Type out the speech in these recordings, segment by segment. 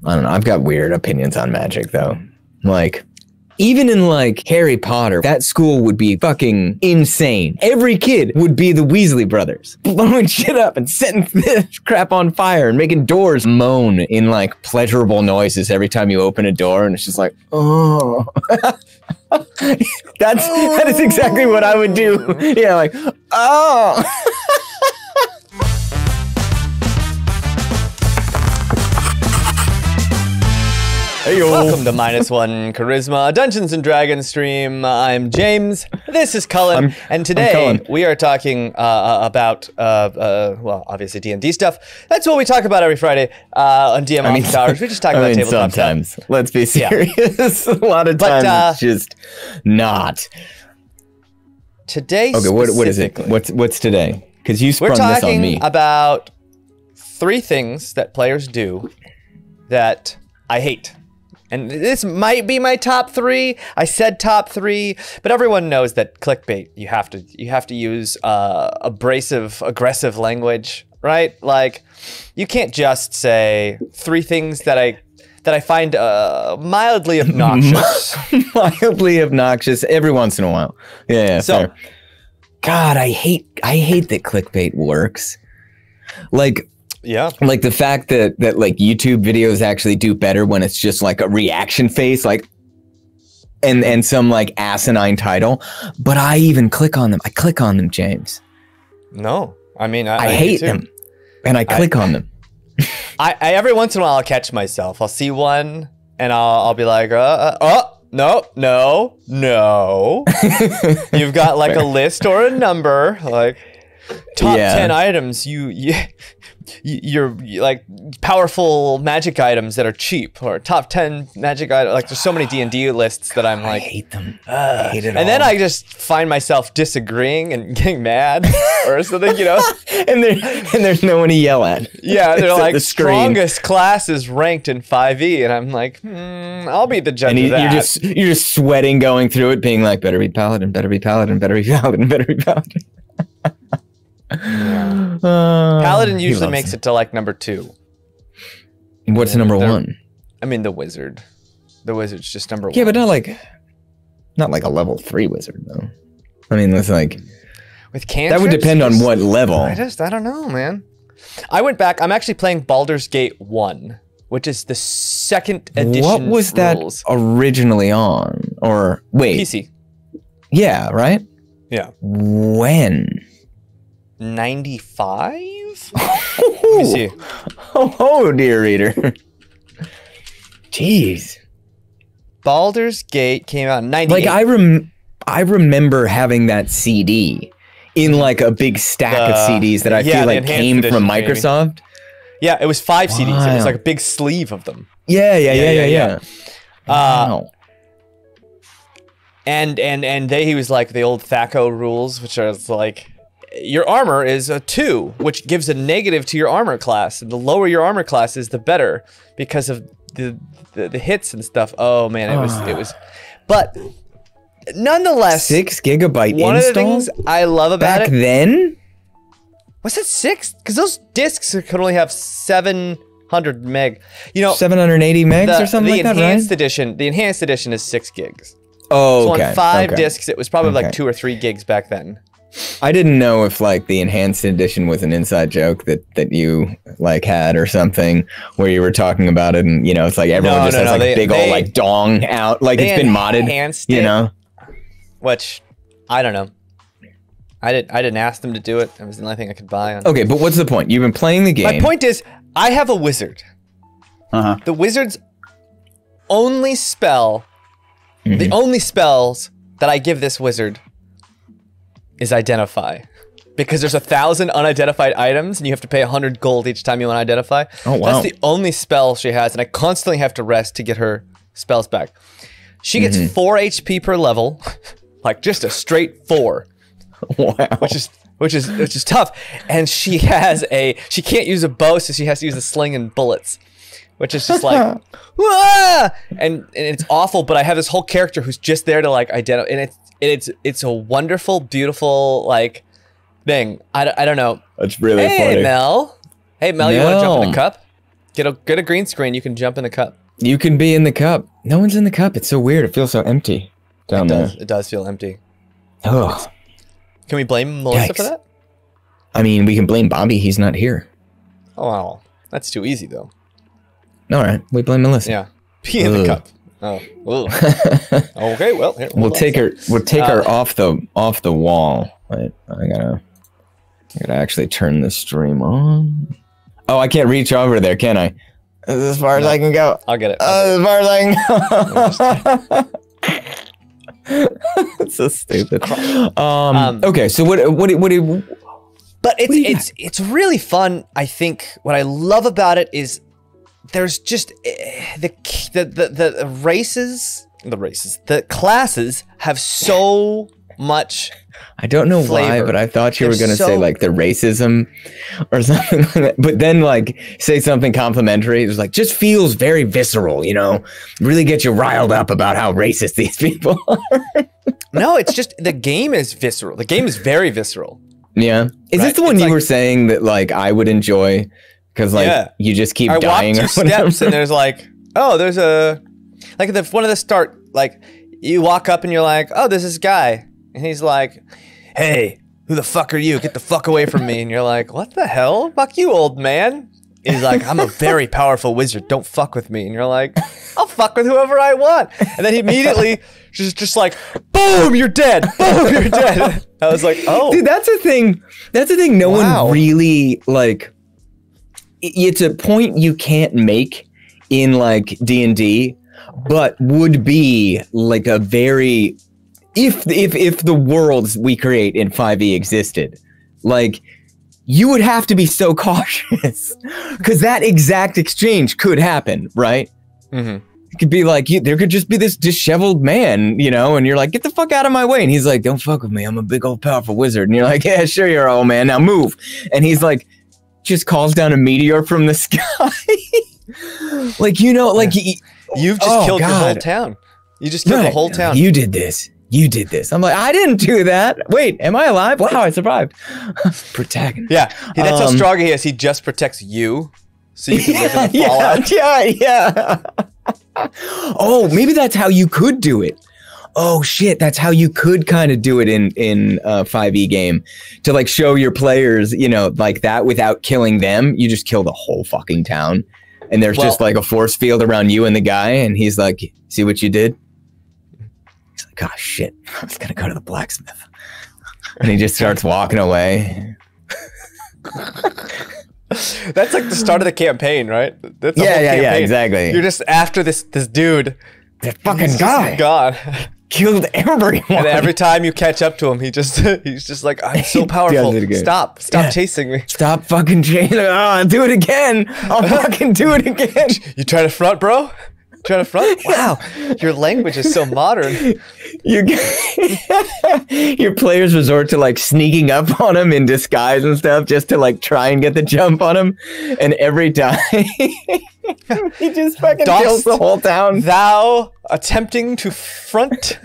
I don't know. I've got weird opinions on magic, though. Like, even in, like, Harry Potter, that school would be fucking insane. Every kid would be the Weasley brothers, blowing shit up and setting crap on fire and making doors moan in, like, pleasurable noises every time you open a door, and it's just like, oh. That is exactly what I would do. Yeah, like, oh. Welcome to -1 Charisma, Dungeons and Dragons stream. I'm James. This is Cullen, and today we are talking about well, obviously D&D stuff. That's what we talk about every Friday on DM Office Hours. We just talk about tabletop sometimes. stuff. Let's be serious. Yeah. A lot of times, it's just not. Today, okay. What is it? What's today? Because you sprung this on me. We're talking about 3 things that players do that I hate. And this might be my top 3. I said top 3, but everyone knows that clickbait, you have to use abrasive, aggressive language, right? Like, you can't just say 3 things that I find mildly obnoxious. Mildly obnoxious every once in a while. Yeah. So, fair. God, I hate that clickbait works. Like. Yeah, like the fact that like YouTube videos actually do better when it's just like a reaction face, like, and some like asinine title. But I even click on them. I click on them, James. No, I mean I hate them, and I click on them. I every once in a while I'll catch myself. I'll see one, and I'll be like, oh. No. You've got like a list or a number, like top 10 items you're like powerful magic items that are cheap, or top 10 magic items. Like, there's so many D&D lists that I'm like, I hate them. I hate it all. And then I just find myself disagreeing and getting mad or something, you know. and there's no one to yell at. Yeah, they're like, the strongest class is ranked in 5e, and I'm like, I'll be the judge of that. You're just sweating going through it, being like, better be paladin, better be paladin, better be paladin, better be paladin. Paladin usually makes it to like number 2. What's number 1? I mean, the wizard. The wizard's just number 1. Yeah, but not like a level 3 wizard though. I mean, it's like with cantrips, that would depend on what level. I don't know, man. I went back. I'm actually playing Baldur's Gate 1, which is the 2nd edition. What was that originally on? Or wait, PC. Yeah, right. Yeah. When? 95? Let me see. Oh, dear reader. Jeez. Baldur's Gate came out in 98. Like, I remember having that CD in like a big stack of CDs that I feel like came from Microsoft. Maybe. Yeah, it was 5 CDs. It was like a big sleeve of them. Yeah. Wow. And he was like the old THACO rules, which are like, your armor is a 2, which gives a negative to your armor class, and the lower your armor class is, the better, because of the hits and stuff. Oh man, it was, but nonetheless, 6 gigabyte one install? of the things I love about back then. Was it 6? Because those discs could only have 700 meg. You know, 780 megs or something like that, right? The enhanced edition is 6 gigs. Oh, so okay. on 5 discs, it was probably like 2 or 3 gigs back then. I didn't know if like the enhanced edition was an inside joke that you like had or something, where you were talking about it, and you know, it's like everyone has like a big old like dong out, like it's been modded, you know. Which I don't know. I didn't ask them to do it. It was the only thing I could buy. Okay, but what's the point? You've been playing the game. My point is, I have a wizard. The wizard's only spell, the only spells that I give this wizard is identify, because there's 1,000 unidentified items and you have to pay 100 gold each time you want to identify. Oh wow. That's the only spell she has, and I constantly have to rest to get her spells back. She gets 4 HP per level, like just a straight 4. Wow. Which is tough. And she can't use a bow, so she has to use a sling and bullets, which is just like and it's awful. But I have this whole character who's just there to like identify, and it's a wonderful, beautiful like thing. I don't know. That's really funny. Hey Mel, you want to jump in the cup? Get a green screen. You can jump in the cup. You can be in the cup. No one's in the cup. It's so weird. It feels so empty down there. It does feel empty. Oh. Can we blame Melissa for that? I mean, we can blame Bobby. He's not here. Oh, wow. That's too easy, though. All right. We blame Melissa. Yeah. Pee in the cup. Oh. Okay. Well, here, we'll take her off the wall. Wait, I gotta actually turn the stream on. Oh, I can't reach over there, can I? As far as I can go. I'll get it. As far as I can go. It's so stupid. Okay, so what? But it's really fun. I think what I love about it is there's just the classes have so much. I don't know flavor. why, but I thought you were going to say like the racism or something like that. But then like say something complimentary. It was like, just feels very visceral, you know, really get you riled up about how racist these people are. No, it's just the game is visceral. The game is very visceral. Yeah. Is this the one you were saying that like I would enjoy? Because like you just keep dying. I walk 2 steps and there's like, oh, there's a like one of the start, like you walk up and you're like, oh, there's this guy. And he's like, hey, who the fuck are you? Get the fuck away from me. And you're like, what the hell? Fuck you, old man. And he's like, I'm a very powerful wizard. Don't fuck with me. And you're like, I'll fuck with whoever I want. And then he immediately just like, boom, you're dead. Boom, you're dead. I was like, oh. Dude, that's a thing. That's a thing no one really, like, it's a point you can't make in, like, D&D, but would be, like, a very... If the worlds we create in 5e existed, like, you would have to be so cautious because that exact exchange could happen, right? Mm-hmm. It could be like, there could just be this disheveled man, you know, and you're like, get the fuck out of my way. And he's like, don't fuck with me. I'm a big old powerful wizard. And you're like, yeah, sure you're old man. Now move. And he's like, just calls down a meteor from the sky. Like, you know, like... You've just killed your whole town. You just killed the whole town. You did this. You did this. I'm like, I didn't do that. Wait, am I alive? Wow, I survived. Protagonist. Yeah, that's how strong he is. He just protects you, so you can live in the fallout. Yeah. Oh, maybe that's how you could do it. Oh shit, that's how you could kind of do it in 5e game to like show your players, you know, like that without killing them. You just kill the whole fucking town, and there's just like a force field around you and the guy, and he's like, "See what you did." Oh shit, I was gonna go to the blacksmith. And he just starts walking away. That's like the start of the campaign, right? That's the whole campaign. Yeah, exactly. You're just after this dude. That fucking guy. God. Killed everyone. And every time you catch up to him, he's just like, I'm so powerful. Stop chasing me. Stop fucking chasing. Oh, do it again. I'll fucking do it again. You trying to front, bro? Trying to front? Wow, your language is so modern. Your players resort to like sneaking up on him in disguise and stuff just to like try and get the jump on him. And every time he just fucking kills the whole town. Thou attempting to front,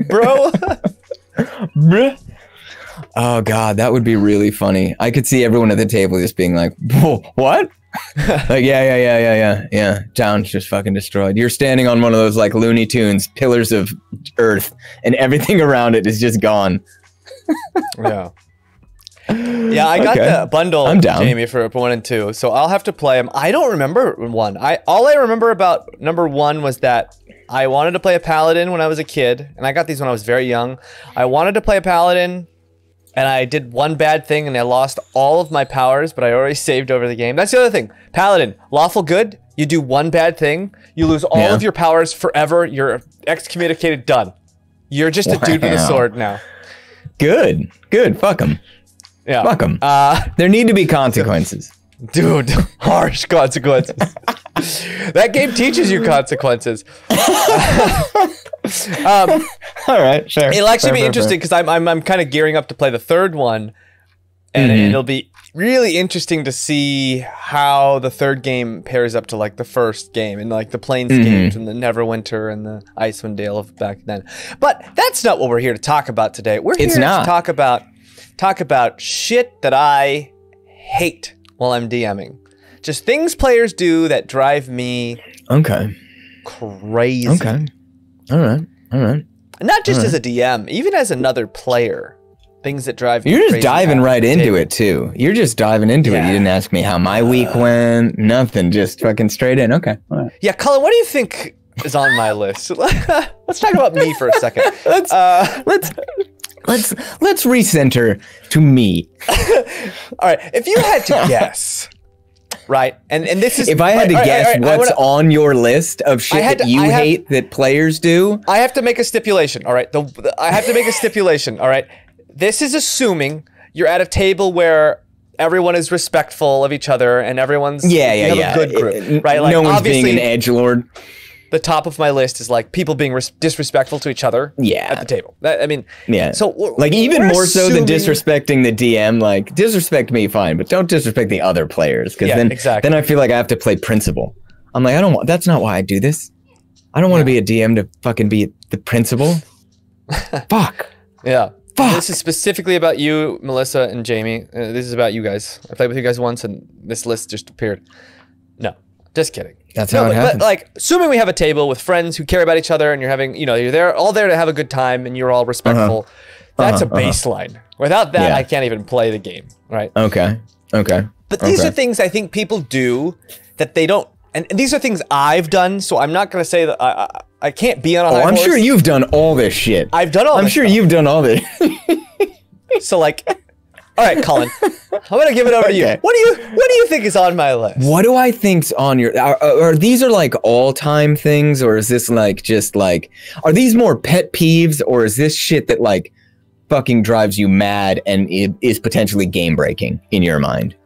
bro? Bruh. Oh God, that would be really funny. I could see everyone at the table just being like, what? Like, yeah. Town's just fucking destroyed. You're standing on one of those like Looney Tunes pillars of earth, and everything around it is just gone. Yeah, I got the bundle, I'm down. Jamie, for 1 and 2, so I'll have to play them. I don't remember 1. All I remember about number 1 was that I wanted to play a paladin when I was a kid, and I got these when I was very young. I wanted to play a paladin, and I did one bad thing, and I lost all of my powers, but I already saved over the game. That's the other thing. Paladin, lawful good. You do one bad thing, you lose all of your powers forever. You're excommunicated, done. You're just a dude with a sword now. Good. Fuck him. Yeah. Fuck him. There need to be consequences. Dude, harsh consequences. That game teaches you consequences. All right, sure. It'll actually be interesting because I'm kind of gearing up to play the 3rd one, and it'll be really interesting to see how the 3rd game pairs up to like the 1st game and like the Plains games and the Neverwinter and the Icewind Dale of back then. But that's not what we're here to talk about today. We're here to talk about shit that I hate while I'm DMing. Just things players do that drive me crazy. Okay. All right. Not just as a DM, even as another player. Things that drive me You're just crazy diving right into table. it, too. You're just diving into it. You didn't ask me how my week went. Nothing. Just fucking straight in. Okay. All right. Yeah, Colin, what do you think is on my list? Let's talk about me for a second. Let's recenter to me. All right. If you had to guess, right, and this is... If I had to guess what's on your list of shit that you hate that players do... I have to make a stipulation, all right? I have to make a stipulation, all right? This is assuming you're at a table where everyone is respectful of each other and everyone's you have a good group, right? Like, no one's being an edgelord. The top of my list is like people being disrespectful to each other at the table. I mean, so like even more so than disrespecting the DM, like disrespect me, fine, but don't disrespect the other players, because then I feel like I have to play principal. I'm like, that's not why I do this. I don't want to be a DM to fucking be the principal. Fuck. Yeah. Fuck. This is specifically about you, Melissa and Jamie. This is about you guys. I played with you guys once and this list just appeared. No, just kidding. That's how it happens. But like, assuming we have a table with friends who care about each other and you're having, you're all there to have a good time and you're all respectful. That's a baseline. Without that, I can't even play the game, right? Okay. But these are things I think people do that they don't, and these are things I've done, so I'm not going to say that I can't be on a high horse. I'm sure you've done all this shit. I've done all this I'm sure you've done all this. So like, all right, Colin, I'm going to give it over to you. What do you think is on my list? What do I think's on your, are these are like all-time things, or is this like just like, are these more pet peeves, or is this shit that like fucking drives you mad and it is potentially game-breaking in your mind?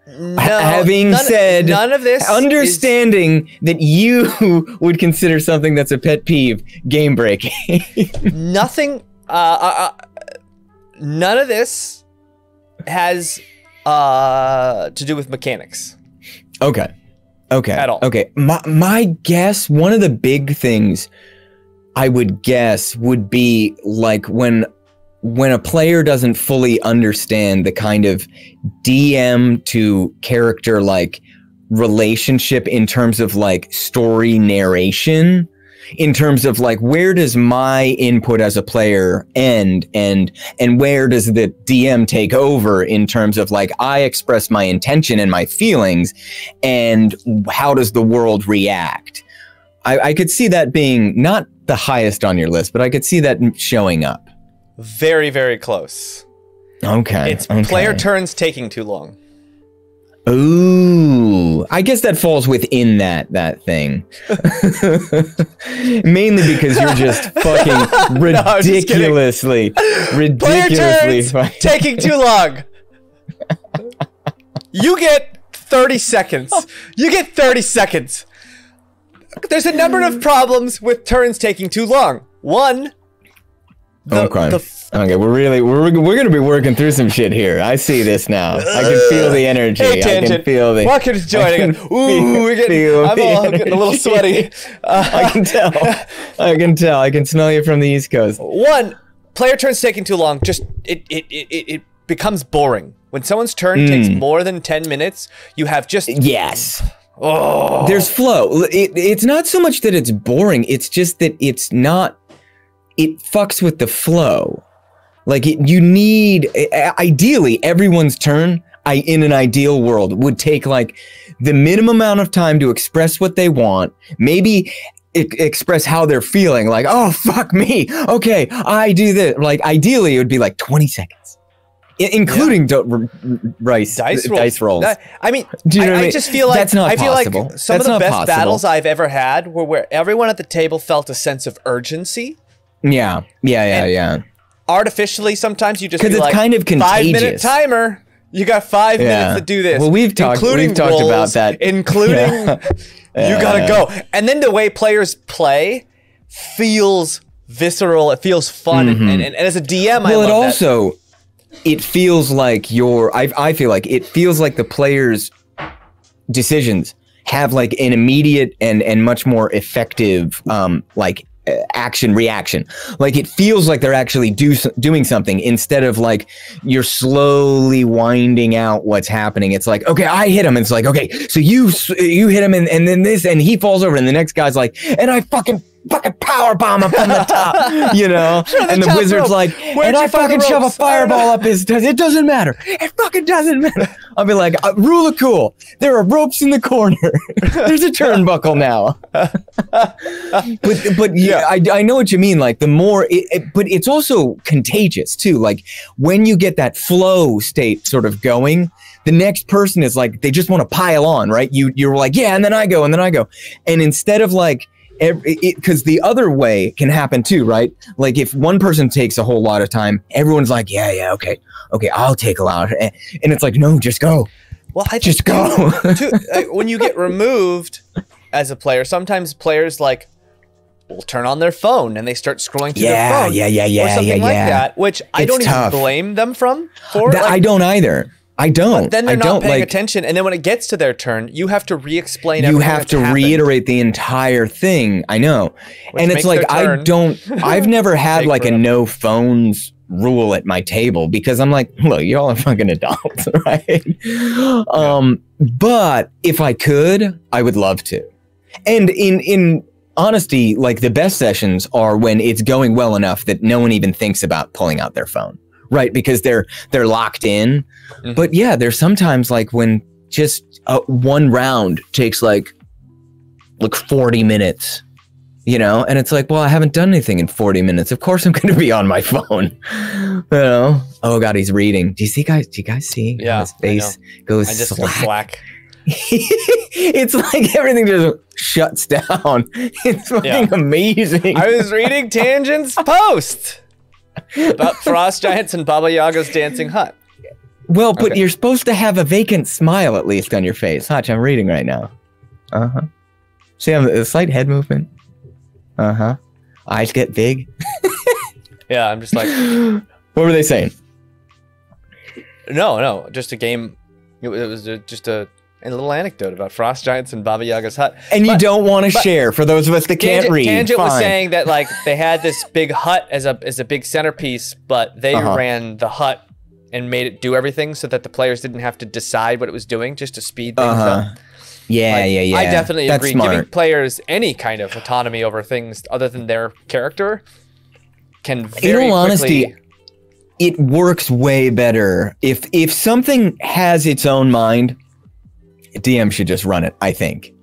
No, having said none of this, understanding that you would consider something that's a pet peeve game breaking. Nothing. None of this has to do with mechanics. Okay. At all. Okay. My guess, one of the big things I would guess would be like when a player doesn't fully understand the kind of DM to character like relationship in terms of like story narration, in terms of like where does my input as a player end and where does the DM take over in terms of like I express my intention and my feelings and how does the world react? I could see that being not the highest on your list, but I could see that showing up. Very, very close. Okay. It's player turns taking too long. Ooh, I guess that falls within that thing. Mainly because you're just fucking ridiculously Player turns taking too long. You get 30 seconds. You get 30 seconds. There's a number of problems with turns taking too long. One, okay, we're gonna be working through some shit here. I see this now. I can feel the energy. Hey, tangent. I can feel the. Welcome to joining. Ooh, I'm all getting a little sweaty. I can tell. I can smell you from the East Coast. One, player turns taking too long. Just it becomes boring when someone's turn takes more than 10 minutes. You have just Oh, there's flow. It's not so much that it's boring. It's just that it's not. It fucks with the flow. Like you need, ideally, everyone's turn, in an ideal world, would take like the minimum amount of time to express what they want, maybe express how they're feeling, like, oh, fuck me, okay, I do this. Like, ideally, it would be like 20 seconds, including dice rolls. I mean, do you know what I mean? just feel like, that's not I feel possible. Like some of the best battles I've ever had were where everyone at the table felt a sense of urgency. Yeah. Artificially, sometimes you just be it's like, kind of contagious. 5-minute timer. You got 5 minutes to do this. Well, we've talked about that. Including you gotta go. And then the way players play feels visceral. It feels fun. And as a DM, I love that. It feels like I feel like it feels like the players' decisions have like an immediate and much more effective like action reaction. Like it feels like they're actually doing something instead of like you're slowly winding out what's happening. It's like, okay, I hit him. It's like, okay, so you hit him and then this, and he falls over, and the next guy's like, and I fucking power bomb up on the top, you know, and the wizard's like, and I fucking shove a fireball up his, it doesn't matter. It fucking doesn't matter. I'll be like, rule of cool. There are ropes in the corner. There's a turnbuckle now. but yeah, I know what you mean. Like the more, but it's also contagious too. Like when you get that flow state sort of going, the next person is like, they just want to pile on, right? You're like, yeah, and then I go, and instead of like, because the other way can happen too, right? Like if one person takes a whole lot of time, everyone's like, yeah, okay, I'll take a lot, and it's like, no, just go. Well, I just go. When you get removed as a player, sometimes players like will turn on their phone and they start scrolling through their phone, or something like that, which I don't even blame them for. I don't either. I don't. But then they're not paying attention, and then when it gets to their turn, you have to re-explain everything. You have to reiterate the entire thing. I know, and it's like I've never had like a no phones rule at my table because I'm like, look, y'all are fucking adults, right? But if I could, I would love to. And in honesty, like the best sessions are when it's going well enough that no one even thinks about pulling out their phone. Right, because they're locked in. Mm-hmm. But yeah, there's sometimes like when just one round takes like 40 minutes, you know, and it's like, well, I haven't done anything in 40 minutes. Of course I'm going to be on my phone. You know? Oh God, he's reading. Do you guys see? Yeah, his face goes slack. It's like everything just shuts down. It's fucking amazing. I was reading Tangent's post about frost giants and Baba Yaga's dancing hut. Well, but you're supposed to have a vacant smile at least on your face. Watch, I'm reading right now. See, I'm a slight head movement. Eyes get big. Yeah, I'm just like. What were they saying? No, just a game. It was just a little anecdote about frost giants and Baba Yaga's hut. And you don't want to share for those of us that can't read. Tangent was saying that like they had this big hut as a big centerpiece, but they ran the hut and made it do everything so that the players didn't have to decide what it was doing, just to speed things up. Yeah, yeah. I definitely agree. Smart. Giving players any kind of autonomy over things other than their character can very in all quickly... honesty, it works way better if something has its own mind. DM should just run it, I think.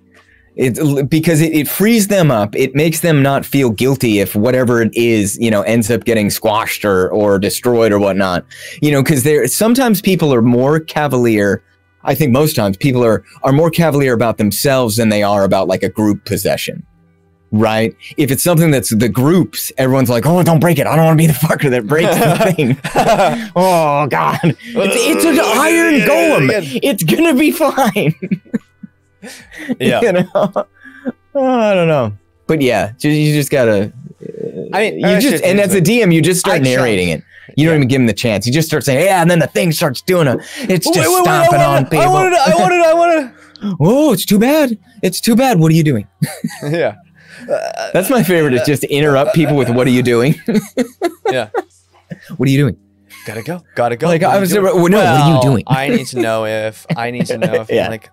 Because it frees them up. It makes them not feel guilty if whatever it is, you know, ends up getting squashed or destroyed or whatnot. You know, because sometimes people are more cavalier. I think most times people are more cavalier about themselves than they are about like a group possession. Right? If it's something that's the groups, everyone's like, oh, don't break it. I don't want to be the fucker that breaks the thing. Oh, God. It's an iron golem. It's going to be fine. Yeah. You know? Oh, I don't know. But yeah, you just got to... and as a DM, you just start narrating it. You don't even give him the chance. You just start saying, yeah, and then the thing starts doing it's just stomping on people. I wanted to. Oh, it's too bad. It's too bad. What are you doing? Yeah. That's my favorite, is just interrupt people with, what are you doing? Yeah. What are you doing? Gotta go. Like, I was, what are you doing? I need to know if yeah. Like,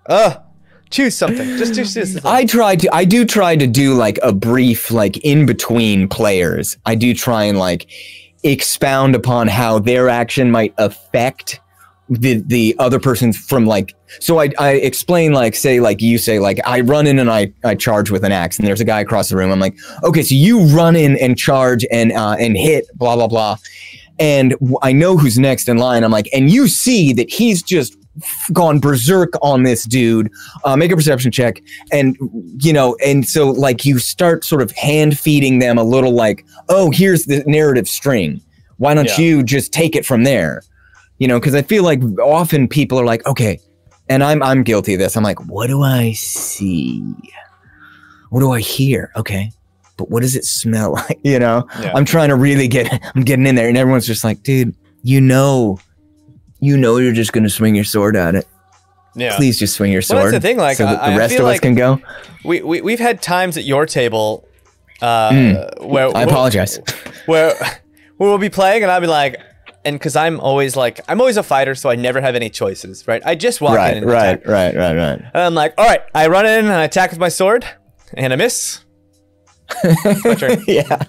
choose something. Just choose something. I do try to do like a brief, like in between players. I do try and like expound upon how their action might affect the other person's from like, so I explain, like, say, like you say, like I run in and I charge with an axe and there's a guy across the room. I'm like, okay, so you run in and charge and hit blah, blah, blah. And I know who's next in line. I'm like, and you see that he's just gone berserk on this dude. Make a perception check. And, you know, and so like you start sort of hand feeding them a little like, oh, here's the narrative string. Why don't you just take it from there? You know, because I feel like often people are like, okay, and I'm guilty of this. I'm like, what do I see? What do I hear? Okay, but what does it smell like? You know, I'm trying to really I'm getting in there, and everyone's just like, dude, you know, you're just gonna swing your sword at it. Yeah, please just swing your sword. Well, that's the thing. Like, so that the rest of us can go. We've had times at your table Where I apologize. Where we'll be playing, and I'll be like, and because I'm always a fighter, so I never have any choices, right? I just walk in and attack. Right. And I'm like, all right, I run in and I attack with my sword, and I miss. My turn. Yeah.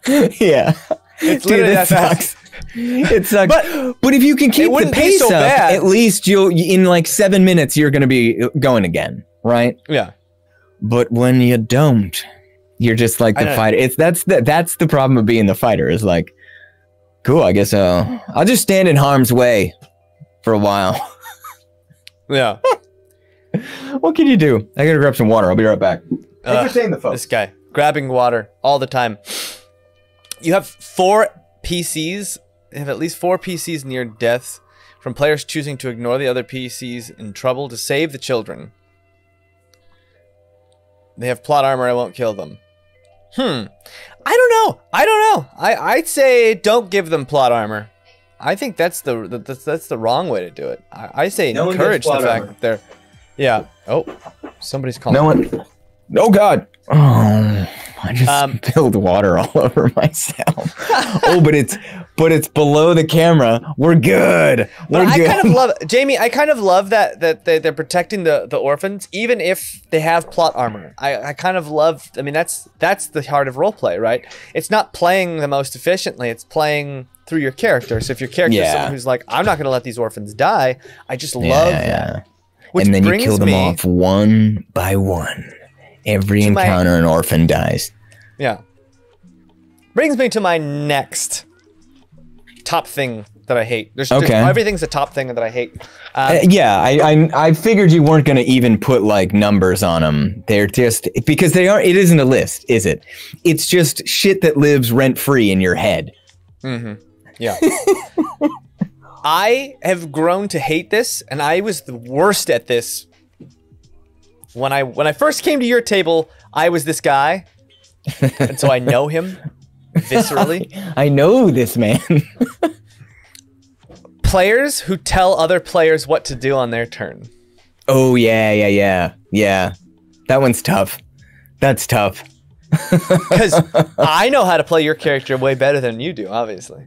It's literally that sucks. It sucks. But if you can keep the pace up, at least in like 7 minutes, you're going to be going again, right? Yeah. But when you don't, you're just like the fighter. That's the problem of being the fighter is like, cool, I guess I'll just stand in harm's way for a while. Yeah. What can you do? I gotta grab some water. I'll be right back. Thanks for saying the phone. This guy grabbing water all the time. You have 4 PCs. They have at least 4 PCs near death from players choosing to ignore the other PCs in trouble to save the children. They have plot armor. I won't kill them. I don't know. I'd say don't give them plot armor. I think that's the wrong way to do it. I say encourage the fact that they're. Yeah. Oh, somebody's calling. No one. Oh God. Oh, I just spilled water all over myself. Oh, but it's below the camera. We're good. We're good. I kind of love Jamie. I kind of love that they're protecting the orphans, even if they have plot armor. I kind of love. I mean, that's the heart of roleplay, right? It's not playing the most efficiently. It's playing through your character. So if your character is someone who's like, I'm not going to let these orphans die. I just love that. Which and then you kill them off one by one. Every encounter, an orphan dies. Yeah. Brings me to my next top thing that I hate. There's everything's a top thing that I hate. I figured you weren't going to even put like numbers on them. They're just because they are. It isn't a list, is it? It's just shit that lives rent free in your head. Mm-hmm. Yeah. I have grown to hate this, and I was the worst at this. When I first came to your table, I was this guy, and so I know him viscerally. I know this man. Players who tell other players what to do on their turn. Oh yeah. That one's tough. That's tough. Because I know how to play your character way better than you do, obviously.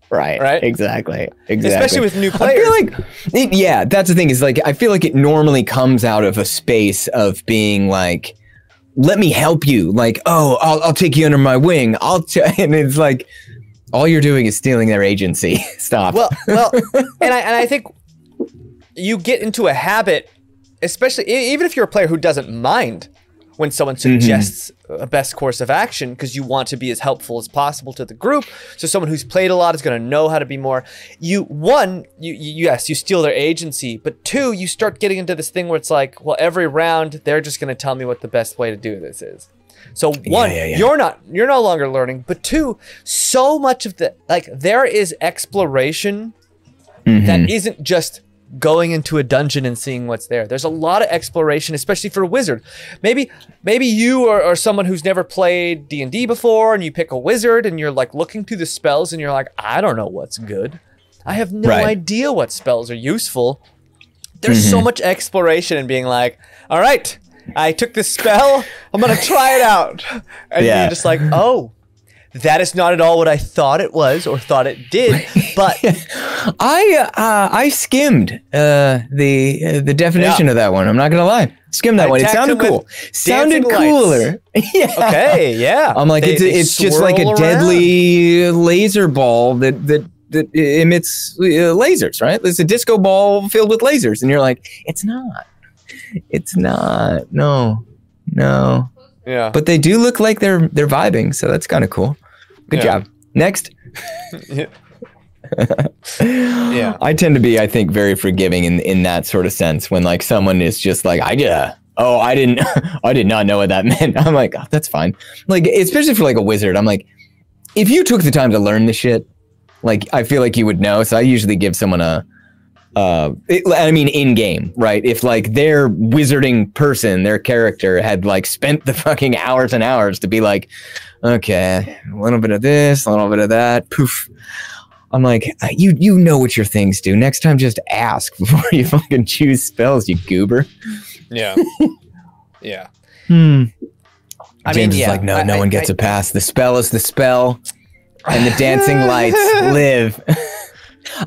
Right. Exactly. Especially with new players. I feel like, that's the thing is like, I feel like it normally comes out of a space of being like, let me help you. Like, oh, I'll take you under my wing. And it's like, all you're doing is stealing their agency. Stop. Well, and I think you get into a habit, especially even if you're a player who doesn't mind when someone suggests a best course of action because you want to be as helpful as possible to the group. So someone who's played a lot is going to know how to be more. You steal their agency, but 2, you start getting into this thing where it's like, well, every round they're just going to tell me what the best way to do this is. So 1, you're no longer learning, but 2, so much of there is exploration that isn't just going into a dungeon and seeing what's there. There's a lot of exploration, especially for a wizard. Maybe you are someone who's never played D&D before, and you pick a wizard, and you're like looking through the spells, and you're like, I don't know what's good. I have no idea what spells are useful. There's so much exploration in being like, all right, I took this spell, I'm gonna try it out. And you're just like, oh, that is not at all what I thought it was or thought it did, but I skimmed the definition of that one. I'm not gonna lie, skimmed that one. It sounded cool. Sounded cooler. Okay, yeah. I'm like, it's just like a deadly laser ball that emits lasers, right? It's a disco ball filled with lasers, and you're like, it's not. No. Yeah. But they do look like they're vibing, so that's kind of cool. Good job. Next. Yeah. I tend to be, I think, very forgiving in that sort of sense when like someone is just like, I did not know what that meant. I'm like, oh, that's fine. Like, especially for like a wizard, I'm like, if you took the time to learn the shit, like, I feel like you would know. So I usually give someone in game, right? If like their wizarding person, their character had like spent the fucking hours and hours to be like, okay, a little bit of this, a little bit of that, poof. I'm like, you know what your things do. Next time, just ask before you fucking choose spells, you goober. Yeah. Yeah. James is like, no one gets a pass. The spell is the spell, and the dancing lights live.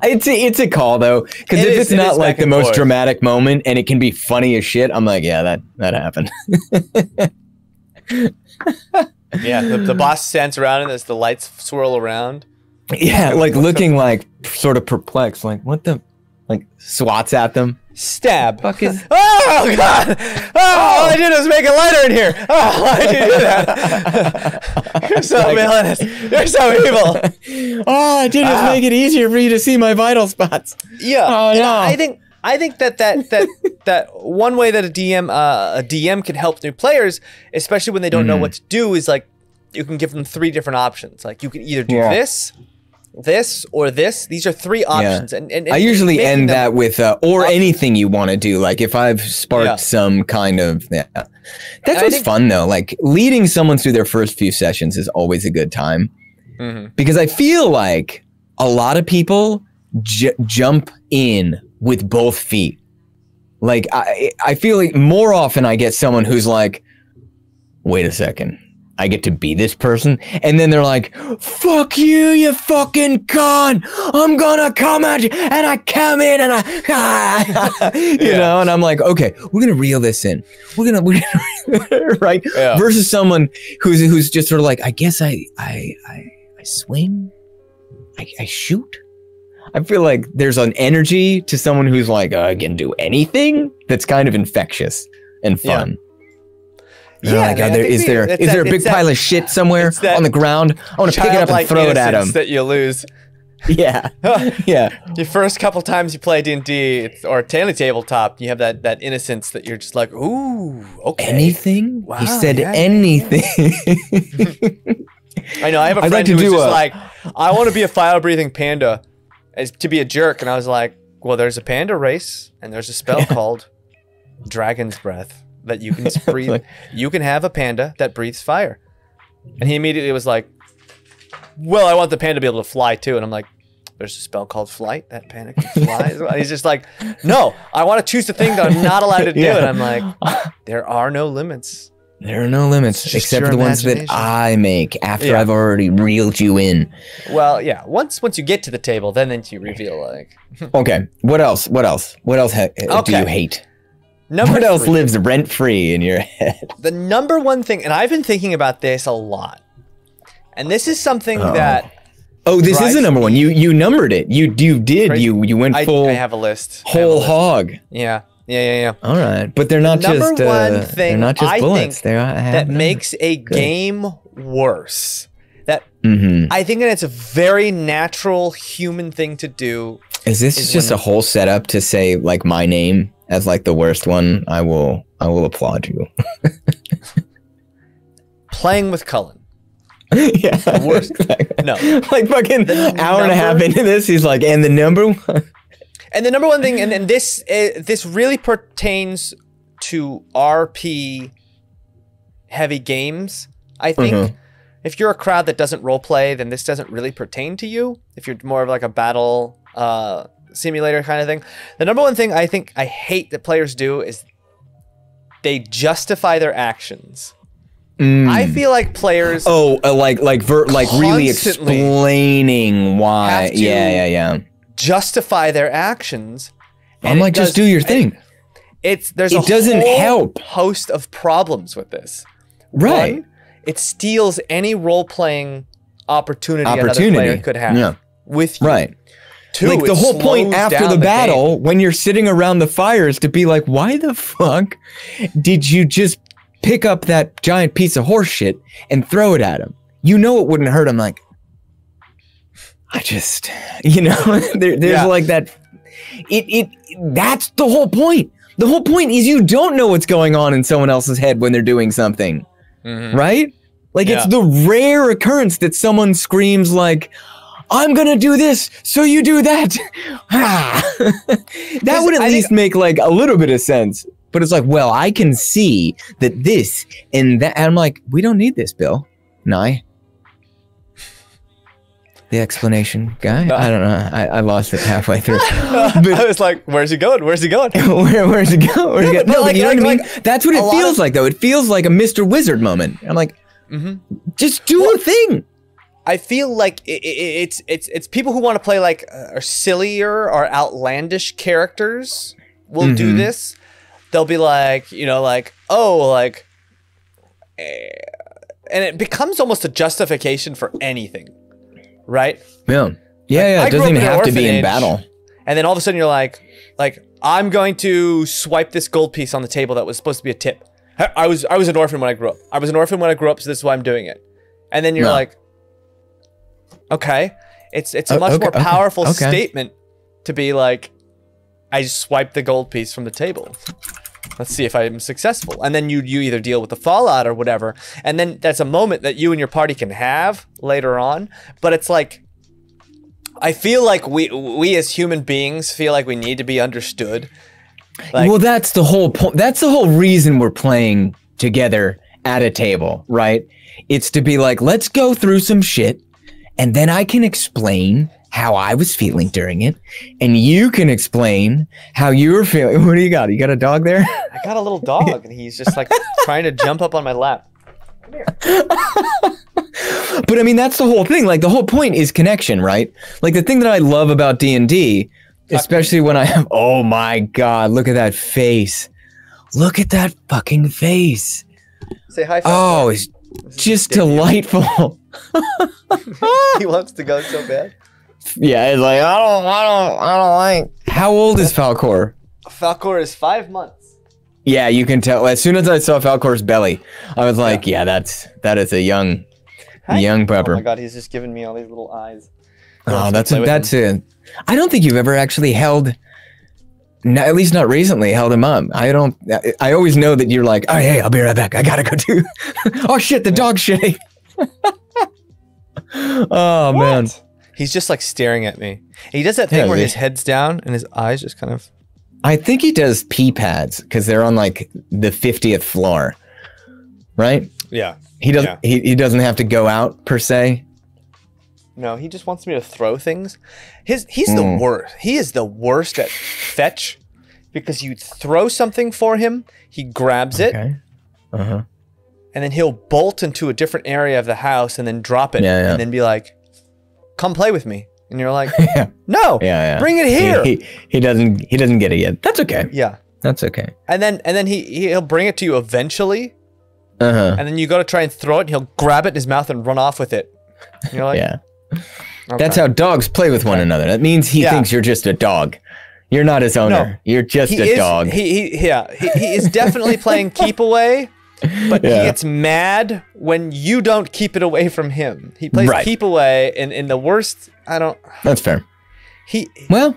It's a call though, because if it's not like the most dramatic moment and it can be funny as shit, I'm like, yeah, that happened. Yeah, the boss stands around and as the lights swirl around. Yeah, like looking like sort of perplexed, like what the, like swats at them. Stab. Fucking. Oh god! Oh, all I did was make a lighter in here. Oh, why did you do that? You're so villainous. You're so evil. All I did was make it easier for you to see my vital spots. Yeah. Oh no. I think that one way that a DM can help new players, especially when they don't know what to do, is like you can give them 3 different options. Like you can either do this, or this. These are 3 options. And I usually end that with or anything you want to do. Like if I've sparked some kind of that's what's fun though. Like leading someone through their first few sessions is always a good time because I feel like a lot of people jump in with both feet. Like I feel like more often I get someone who's like, wait a second, I get to be this person, and then they're like, fuck you, you fucking con, I'm gonna come at you, and I come in and you know, and I'm like, okay, we're gonna reel this in, we're gonna right, versus someone who's just sort of like, I guess I swing, I shoot. I feel like there's an energy to someone who's like, I can do anything, that's kind of infectious and fun. Yeah, like, is there a big pile of shit somewhere on the ground? I want to pick it up and throw it at him. That you lose. Yeah, yeah. Your first couple times you play D&D or Tanny Tabletop, you have that innocence that you're just like, ooh, okay. Anything? Wow, he said anything. I know. I have a friend who's just like, I want to be a fire-breathing panda, to be a jerk, and I was like, well, there's a panda race, and there's a spell called Dragon's Breath. That you can breathe. You can have a panda that breathes fire. And he immediately was like, well, I want the panda to be able to fly too. And I'm like, there's a spell called flight. That panda can fly. He's just like, no, I want to choose the thing that I'm not allowed to do. And I'm like, there are no limits. There are no limits except for the ones that I make after I've already reeled you in. Well, yeah. Once you get to the table, then you reveal like. Okay. What else? Do you hate? What else lives rent-free in your head? The number one thing, and I've been thinking about this a lot, and this is something that... Oh, this is a number one. You numbered it. You did. You went full... I have a list. Whole hog. Yeah. All right. But they're not just bullets. That makes a game worse. That I think that it's a very natural human thing to do. Is this just a whole setup to say, like, my name as like the worst one? I will applaud you. Playing with Cullen. Yeah. The worst. No. Like fucking hour and a half into this, he's like, and the number one. And the number one thing, and this really pertains to RP heavy games. I think if you're a crowd that doesn't role play, then this doesn't really pertain to you. If you're more of like a battle simulator kind of thing. The number one thing I think I hate that players do is they justify their actions. I feel like players like really explaining why. Yeah. Justify their actions. I'm like, just do your thing. It doesn't help. Host of problems with this. Right. One, it steals any role-playing opportunity another player could have with you. Right. 2, like the whole point after the battle, when you're sitting around the fire, is to be like, why the fuck did you just pick up that giant piece of horse shit and throw it at him? You know it wouldn't hurt him. Like, I just, there's like that. That's the whole point. The whole point is you don't know what's going on in someone else's head when they're doing something, right? Like it's the rare occurrence that someone screams like, I'm gonna do this, so you do that. That would at least make like a little bit of sense. But it's like, well, I can see that this and that. And I'm like, we don't need this, Bill. Nye. the explanation guy. No. I don't know. I lost it halfway through. I was like, where's he going? Where's he going? Where's it go? Where's it go? No, like, but you know what I mean? like, That's what it feels like, though. It feels like a Mr. Wizard moment. I'm like, just do a thing. I feel like it's people who want to play like are sillier or outlandish characters will do this. They'll be like, you know, like, oh, like, and it becomes almost a justification for anything, right? Yeah. Yeah, it doesn't even have to be in battle. And then all of a sudden you're like, I'm going to swipe this gold piece on the table that was supposed to be a tip. I was an orphan when I grew up. I was an orphan when I grew up, so this is why I'm doing it. And then you're like, okay, it's a much more powerful statement to be like, I just swiped the gold piece from the table. Let's see if I'm successful. And then you either deal with the fallout or whatever. And then that's a moment that you and your party can have later on. But it's like, I feel like we as human beings feel like we need to be understood. Like, well, that's the whole point. That's the whole reason we're playing together at a table, right? It's to be like, let's go through some shit, and then I can explain how I was feeling during it, and you can explain how you were feeling. What do you got? You got a dog there? I got a little dog, and he's just like trying to jump up on my lap. Come here. But I mean, that's the whole thing. Like, the whole point is connection, right? Like, the thing that I love about D&D, especially when I have, oh my God, look at that face. Look at that fucking face. Say hi. Oh, it's just delightful. He wants to go so bad. Yeah, it's like, I don't like. How old is Falcor? Falcor is 5 months. Yeah, you can tell. As soon as I saw Falcor's belly, I was like, yeah, that is a young pupper. Oh my God, he's just giving me all these little eyes. Oh, that's it. I don't think you've ever actually held, at least not recently, held him up. I always know that you're like, oh, hey, I'll be right back. I gotta go too. Oh shit, the dog's shitting. Oh, man. He's just like staring at me. He does that thing where his head's down and his eyes just kind of. I think he does pee pads because they're on like the 50th floor, right? Yeah. He doesn't. Yeah. He doesn't have to go out per se. No, he just wants me to throw things. He's the worst. He is the worst at fetch because you throw something for him, he grabs it, and then he'll bolt into a different area of the house and then drop it, and then be like, "Come play with me." And you're like, "No, bring it here." He doesn't get it yet. That's okay. Yeah, that's okay. And then he'll bring it to you eventually, and then you go to try and throw it, and he'll grab it in his mouth and run off with it. And you're like, yeah. Okay. That's how dogs play with one another. That means he thinks you're just a dog. You're not his owner. No, you're just a dog. He is definitely playing keep away, but he gets mad when you don't keep it away from him. He plays keep away in the worst. That's fair. Well,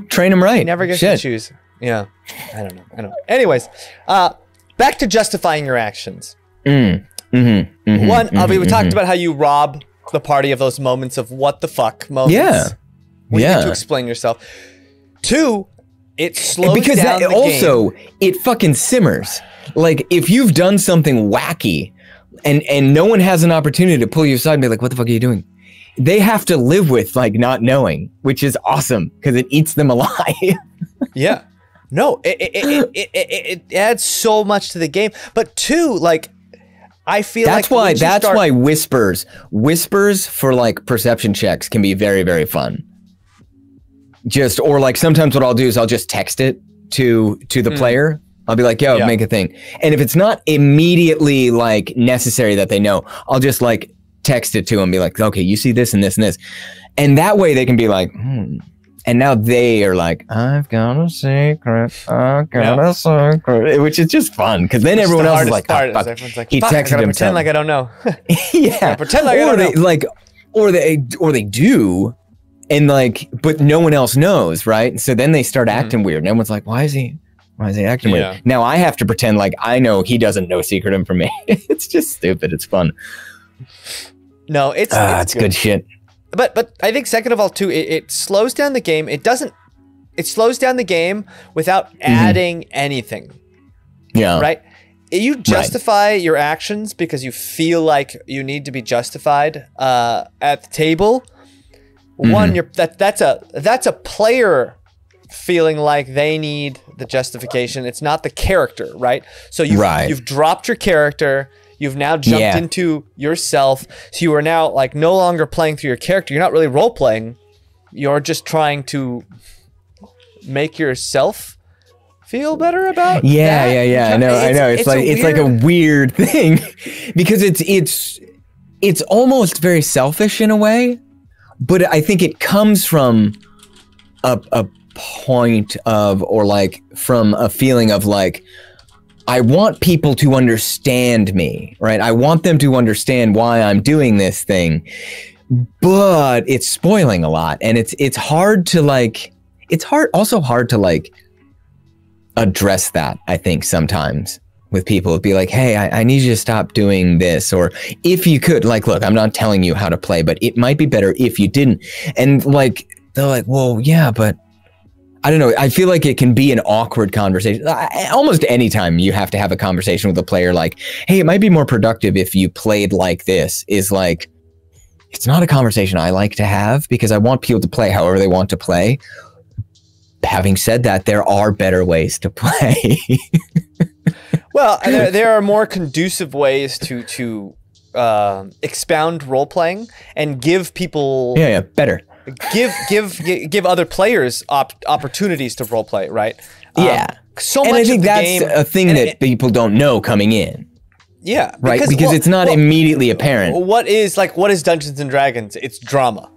train him right. He never gets to choose. Yeah. I don't know. Anyways, back to justifying your actions. We talked about how you rob the party of those moments of what the fuck moments. Yeah. When you need to explain yourself. 2, it slows because down the also, game. it fucking simmers. Like, if you've done something wacky and no one has an opportunity to pull you aside and be like, what the fuck are you doing? They have to live with, like, not knowing, which is awesome because it eats them alive. Yeah. No, it adds so much to the game. But 2, like, I feel that's why whispers for like perception checks can be very, very fun. Or like sometimes what I'll do is I'll just text it to the player. I'll be like, yo, make a thing. And if it's not immediately like necessary that they know, I'll just like text it to them, be like, okay, you see this and this and this. And that way they can be like, And now they are like, I've got a secret. I've got a secret. Which is just fun. Because then everyone else is like, oh, fuck. He texted him. Pretend like I don't know. Yeah. Pretend like I don't know. Like, or they do. And like, but no one else knows, right? So then they start acting weird. And everyone's like, why is he acting weird? Now I have to pretend like I know he doesn't know secret information. It's just stupid. It's fun. No, it's good shit. But I think second of all too, it slows down the game. It slows down the game without adding anything. Yeah. Right? You justify your actions because you feel like you need to be justified at the table. one, that's a player feeling like they need the justification. It's not the character, right? So you've dropped your character. You've now jumped into yourself. So you are now like no longer playing through your character. You're not really role playing. You're just trying to make yourself feel better about I know. It's like a weird thing because it's almost very selfish in a way, but I think it comes from a point of, or like from a feeling of like, I want people to understand me, right? I want them to understand why I'm doing this thing, but it's spoiling a lot, and it's hard to like, also hard to like address that, I think, sometimes with people. It'd be like, hey, I need you to stop doing this, or if you could, like, look, I'm not telling you how to play, but it might be better if you didn't. And like, they're like, well, yeah, but I don't know. I feel like it can be an awkward conversation. Almost any time you have to have a conversation with a player like, hey, it might be more productive if you played like this, is like, it's not a conversation I like to have because I want people to play however they want to play. Having said that, there are better ways to play. Well, there are more conducive ways to expound role playing and give people better. Give other players opportunities to role play, right? So and much I think of the that's game, a thing that people don't know coming in. Yeah, right. Because it's not immediately apparent. What is Dungeons and Dragons? It's drama.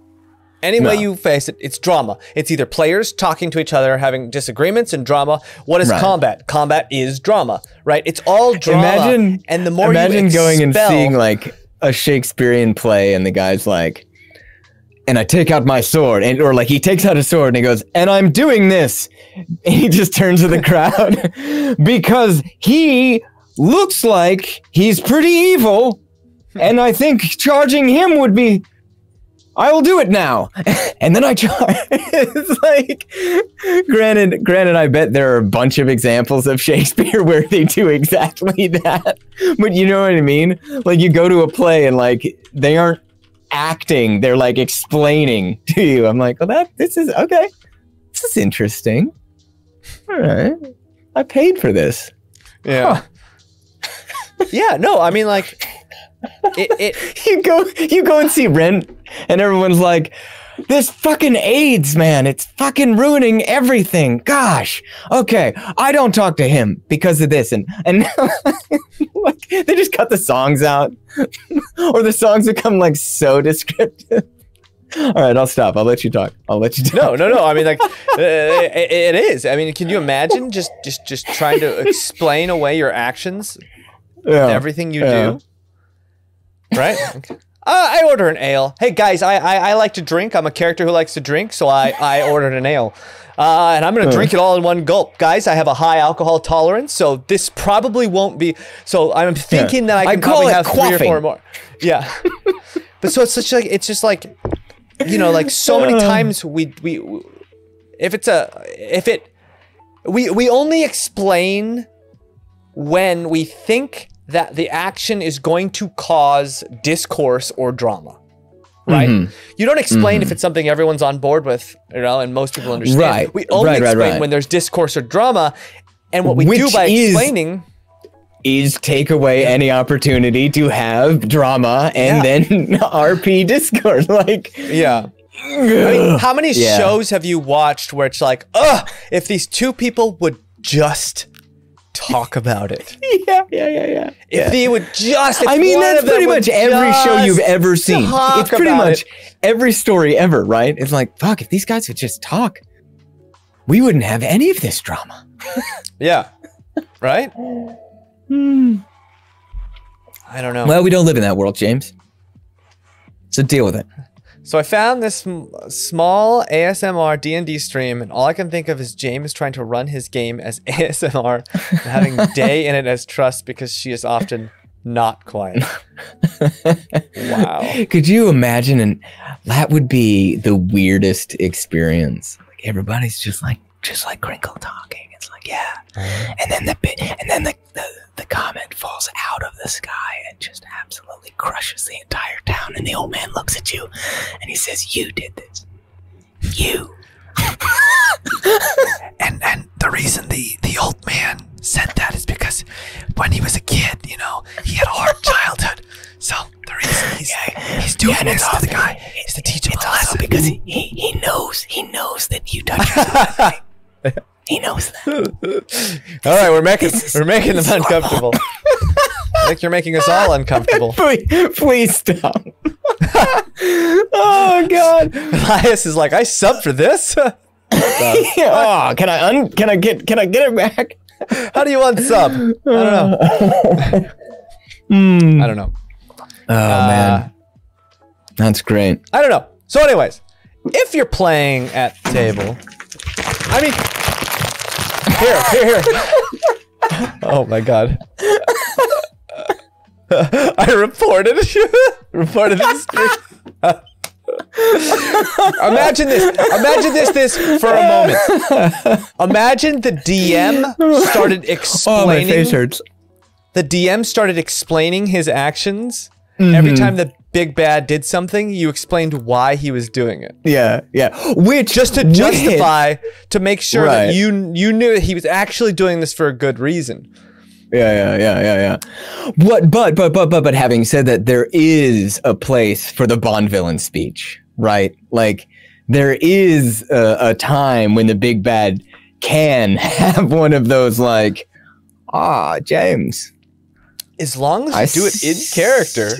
Any way you face it, it's drama. It's either players talking to each other, having disagreements, and drama. What is combat? Combat is drama, right? It's all drama. And the more imagine going and seeing like a Shakespearean play, and the guy's like, and I take out my sword, or like he takes out his sword and he goes, and I'm doing this. And he just turns to the crowd because he looks like he's pretty evil, and I think charging him would be, I will do it now. And then I charge. It's like, granted, I bet there are a bunch of examples of Shakespeare where they do exactly that. But you know what I mean? Like, you go to a play and like, they aren't acting, they're like explaining to you. I'm like, well, this is okay. This is interesting. All right. I paid for this. Yeah. Huh. Yeah, no, I mean, like, you go and see Rent, and everyone's like, this fucking AIDS, man, it's fucking ruining everything. Gosh, okay, I don't talk to him because of this, and like, they just cut the songs out, or the songs become like so descriptive. All right, I'll stop. I'll let you talk. No. I mean, like, it is. I mean, can you imagine just trying to explain away your actions, everything you do? Right? I order an ale. Hey guys, I like to drink. I'm a character who likes to drink, so I ordered an ale. And I'm gonna drink it all in one gulp. Guys, I have a high alcohol tolerance, so this probably won't be, so I'm thinking that I can probably have quaffing. 3 or 4 more. Yeah. But so it's just like, you know, like so many times we only explain when we think that the action is going to cause discourse or drama, right? Mm-hmm. You don't explain if it's something everyone's on board with, you know, and most people understand. Right. We only explain when there's discourse or drama, and what we do by explaining is take away any opportunity to have drama and then RP discourse. Like, I mean, how many shows have you watched where it's like, if these two people would just talk about it. Yeah. If they would just, I mean, that's pretty much every show you've ever seen. It's pretty much every story ever, right? It's like, fuck, if these guys would just talk, we wouldn't have any of this drama. Yeah. Right? I don't know. Well, we don't live in that world, James. So deal with it. So I found this small ASMR D&D stream, and all I can think of is James trying to run his game as ASMR and having Day in it as Trust because she is often not quiet. Wow. Could you imagine? And that would be the weirdest experience. Like, everybody's just like Crinkle talking. It's like, and then the comment falls out of the sky and just absolutely crushes the entire town. And the old man looks at you and he says, "You did this." you. And the reason the old man said that is because when he was a kid, you know, he had a hard childhood. So the reason he's doing this to the guy is to teach him a lesson. Because he knows that you touch yourself. He knows that. All right, we're making them uncomfortable. I think you're making us all uncomfortable. Please stop. Oh God. Elias is like, I sub for this. Oh, can I get it back? How do you unsub? I don't know. I don't know. Oh man, that's great. I don't know. So, anyways, if you're playing at the table, I mean, here. Oh my God. I reported the stream. Imagine this for a moment. Imagine the DM started explaining. Oh, my face hurts. The DM started explaining his actions. Every time the big bad did something, you explained why he was doing it. Yeah. Which just to justify, to make sure that you knew that he was actually doing this for a good reason. Yeah. But having said that, there is a place for the Bond villain speech, right? Like, there is a time when the big bad can have one of those, like, James. As long as you do it in character.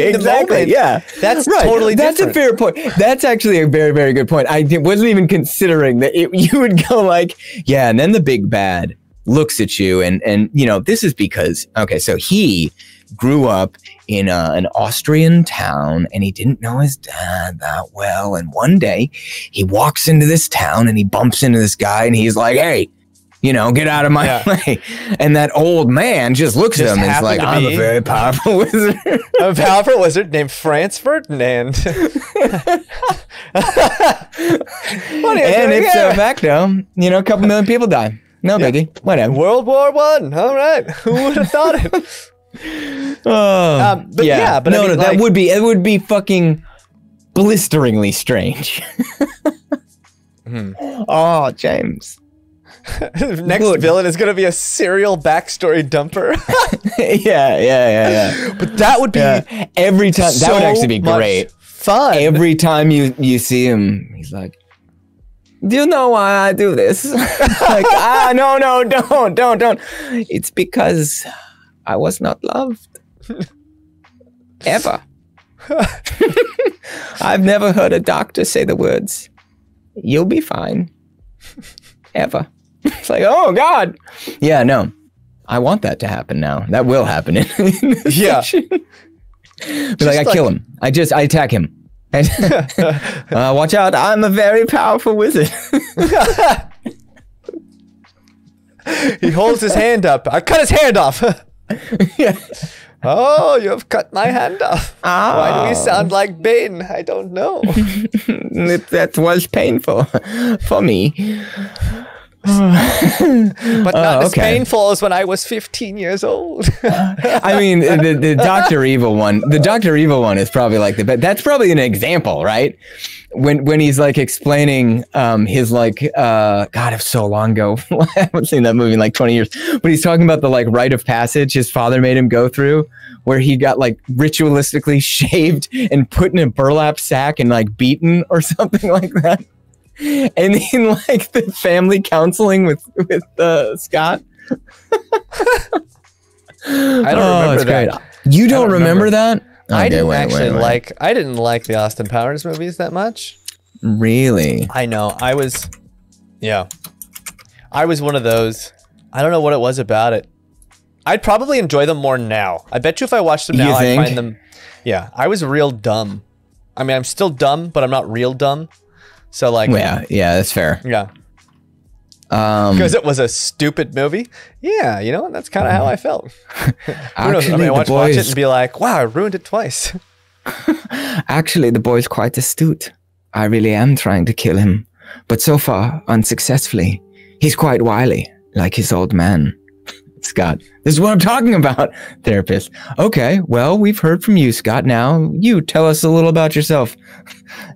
Exactly. Yeah. That's right. Totally different. That's a fair point. That's actually a very, very good point. I wasn't even considering that you would go like, yeah, and then the big bad looks at you and you know, this is because, okay, so he grew up in an Austrian town and he didn't know his dad that well. And one day he walks into this town and he bumps into this guy and he's like, hey, you know, get out of my way. And that old man just looks at him and is like, I'm a very powerful wizard. I'm a powerful wizard named Franz Ferdinand. And it's facto, you know, a couple million people die. No biggie. Whatever. World War I. All right. Who would have thought it? But no, that would be fucking blisteringly strange. Oh, James. Next villain is going to be a serial backstory dumper. Yeah. But that would be every time. That would actually be great. Fun. Every time you see him, he's like, do you know why I do this? Like, no, don't. It's because I was not loved. Ever. I've never heard a doctor say the words, you'll be fine. Ever. It's like, oh God. Yeah, no. I want that to happen now. That will happen in this section. Be like, I kill him. I attack him. Watch out, I'm a very powerful wizard. He holds his hand up. I cut his hand off. Oh, you have cut my hand off. Why do we sound like Bane? I don't know. That was painful for me. But not as painful as when I was 15 years old. I mean, the Dr. Evil one. The Dr. Evil one is probably like that's probably an example, right? When he's like explaining his like God, it's so long ago. I haven't seen that movie in like 20 years. But he's talking about the like rite of passage his father made him go through, where he got like ritualistically shaved and put in a burlap sack and like beaten or something like that. And in like the family counseling with Scott. I don't remember that. Great. You don't remember that? Okay, I didn't like the Austin Powers movies that much. Really? I know. I was one of those. I don't know what it was about it. I'd probably enjoy them more now. I bet you if I watched them now, I'd find them. Yeah, I was real dumb. I mean, I'm still dumb, but I'm not real dumb. So like, yeah, that's fair. Yeah, because it was a stupid movie. Yeah, you know, that's kind of how I felt. Who knows? I mean, watch it and be like, wow, I ruined it twice. Actually, the boy's quite astute. I really am trying to kill him, but so far unsuccessfully. He's quite wily, like his old man. Scott. This is what I'm talking about. Therapist. Okay, well, we've heard from you, Scott. Now you tell us a little about yourself.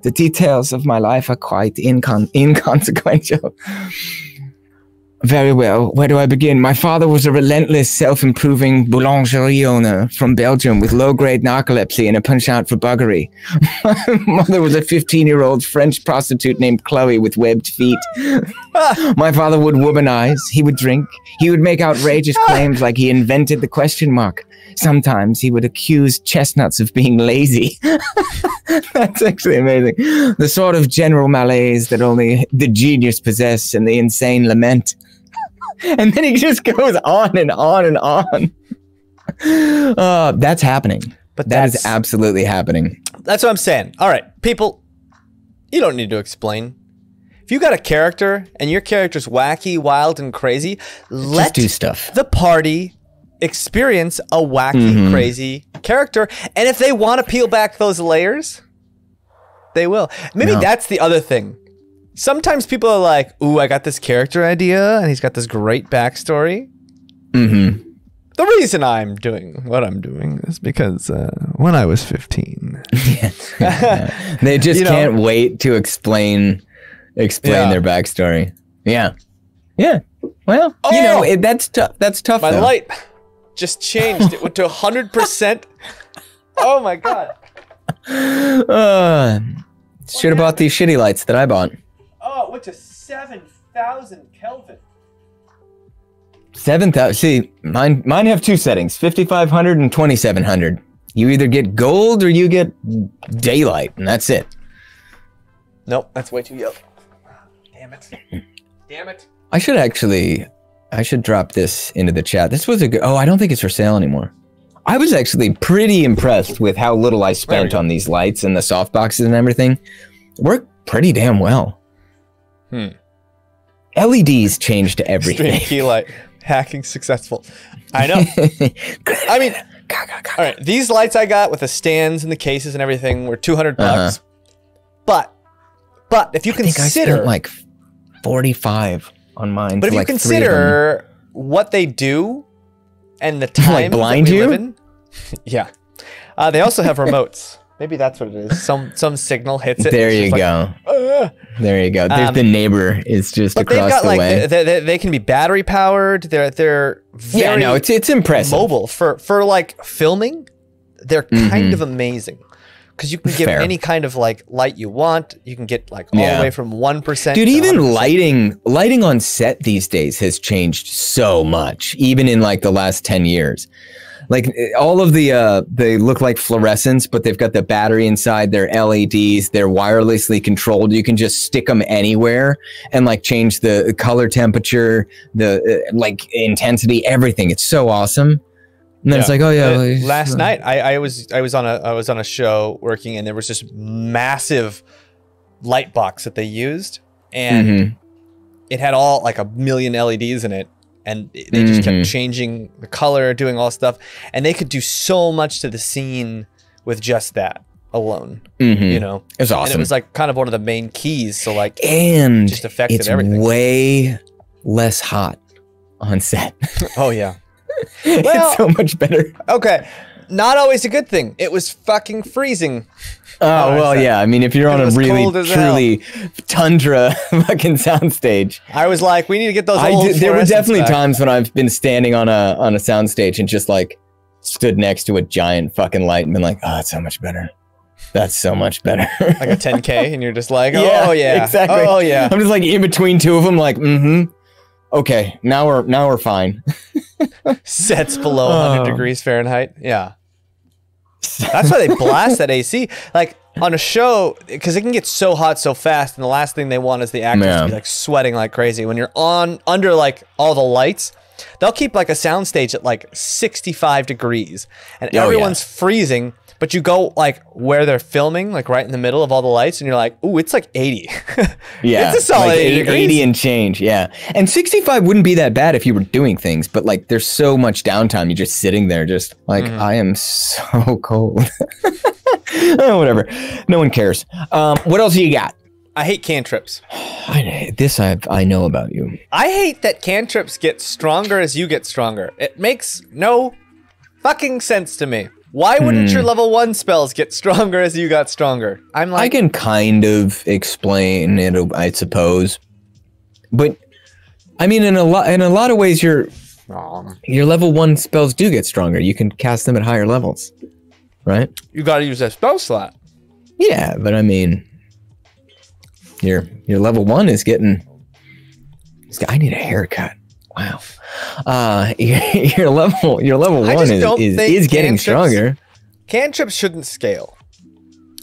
The details of my life are quite inconsequential. Very well. Where do I begin? My father was a relentless, self-improving boulangerie owner from Belgium with low-grade narcolepsy and a penchant for buggery. My mother was a 15-year-old French prostitute named Chloe with webbed feet. My father would womanize. He would drink. He would make outrageous claims like he invented the question mark. Sometimes he would accuse chestnuts of being lazy. That's actually amazing. The sort of general malaise that only the genius possess and the insane lament. And then he just goes on and on and on. That's happening. But that is absolutely happening. That's what I'm saying. All right, people, you don't need to explain. If you got a character and your character's wacky, wild, and crazy, let do stuff. The party experience a wacky, crazy character. And if they want to peel back those layers, they will. Maybe that's the other thing. Sometimes people are like, ooh, I got this character idea and he's got this great backstory. The reason I'm doing what I'm doing is because when I was 15. They just can't wait to explain their backstory. Yeah. Well, that's tough. That's tough. My light just changed. It went to 100%. Oh my God. Should have bought these shitty lights that I bought. Oh, it went to 7,000 Kelvin. 7,000. See, mine have two settings: 5,500 and 2,700. You either get gold or you get daylight, and that's it. Nope, that's way too yellow. Damn it. Damn it. I should drop this into the chat. This was a good. Oh, I don't think it's for sale anymore. I was actually pretty impressed with how little I spent on these lights and the soft boxes and everything. Worked pretty damn well. LEDs changed everything. Stream key light. Hacking successful. I know. I mean, all right, these lights I got with the stands and the cases and everything were $200. But if you consider, I spent like 45 on mine. But if you consider what they do and the time blind that we you? live in, yeah. They also have remotes. Maybe that's what it is. Some signal hits it. There you go. There you go. There's the neighbor is just across the way. They can be battery powered. They're very it's impressive. Mobile for like filming. They're kind of amazing because you can give any kind of like light you want. You can get like all the way from 1%. Dude, even 100%. lighting on set these days has changed so much. Even in like the last 10 years. Like all of the, they look like fluorescents, but they've got the battery inside. They're LEDs. They're wirelessly controlled. You can just stick them anywhere and like change the color temperature, the like intensity, everything. It's so awesome. And then it's like, last night I was on a show working, and there was this massive light box that they used, and it had all like 1 million LEDs in it. And they just kept changing the color, doing all stuff. And they could do so much to the scene with just that alone. You know? It's awesome. And it was like kind of one of the main keys. So like, and just affected it's everything. Way less hot on set. Oh, yeah. It's so much better. Okay. Not always a good thing. It was fucking freezing. Oh, well, yeah. I mean, if you're on a really, truly tundra fucking soundstage. I was like, we need to get those old There were definitely back. times when I've been standing on a soundstage and just like stood next to a giant fucking light and been like, oh, it's so much better. That's so much better. Like a 10K, and you're just like, oh, yeah. Exactly. Oh, yeah. I'm just like in between two of them, like, okay, now we're fine. Sets below 100 degrees Fahrenheit. Yeah. That's why they blast that AC. Like on a show, because it can get so hot so fast, and the last thing they want is the actors to be like sweating like crazy. When you're under like all the lights, they'll keep like a soundstage at like 65 degrees, and everyone's freezing. But you go like where they're filming, like right in the middle of all the lights, and you're like, ooh, it's like 80. Yeah, it's a solid like 80 and change. Yeah, and 65 wouldn't be that bad if you were doing things, but like there's so much downtime. You're just sitting there, just like I am so cold. Oh, whatever. No one cares. What else do you got? I hate cantrips. I know about you. I hate that cantrips get stronger as you get stronger. It makes no fucking sense to me. Why wouldn't your level 1 spells get stronger as you got stronger? I'm like, I can kind of explain it, I suppose, but I mean, in a lot of ways, your level 1 spells do get stronger. You can cast them at higher levels, right? You got to use that spell slot. Yeah, but I mean, your level 1 is getting. I need a haircut. Wow. Your level 1 is getting stronger. Cantrips shouldn't scale.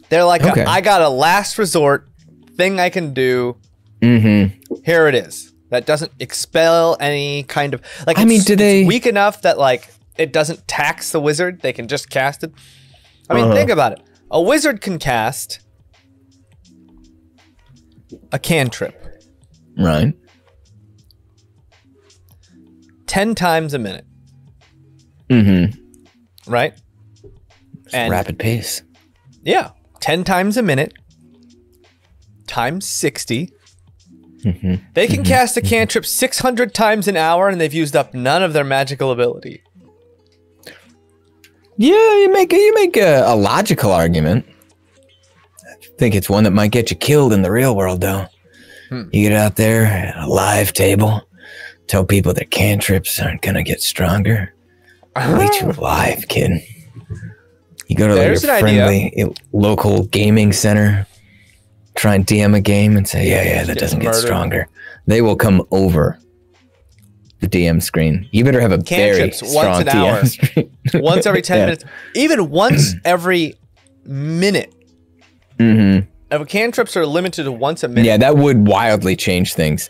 They're like okay. I got a last resort thing I can do. Here it is. That doesn't expel any kind of like. I mean, it's weak enough that like it doesn't tax the wizard? They can just cast it. I mean, think about it. A wizard can cast a cantrip, right? 10 times a minute. Right? And rapid pace. Yeah. 10 times a minute times 60. They can cast a cantrip 600 times an hour and they've used up none of their magical ability. Yeah, you make a logical argument. I think it's one that might get you killed in the real world, though. You get out there at a live table, tell people their cantrips aren't gonna get stronger. Way too alive, kid. You go to your friendly local gaming center, try and DM a game and say, yeah, that doesn't get stronger. They will come over the DM screen. You better have a very strong DM screen. Once every 10 minutes. Even once every minute. If cantrips are limited to once a minute. Yeah, that would wildly change things.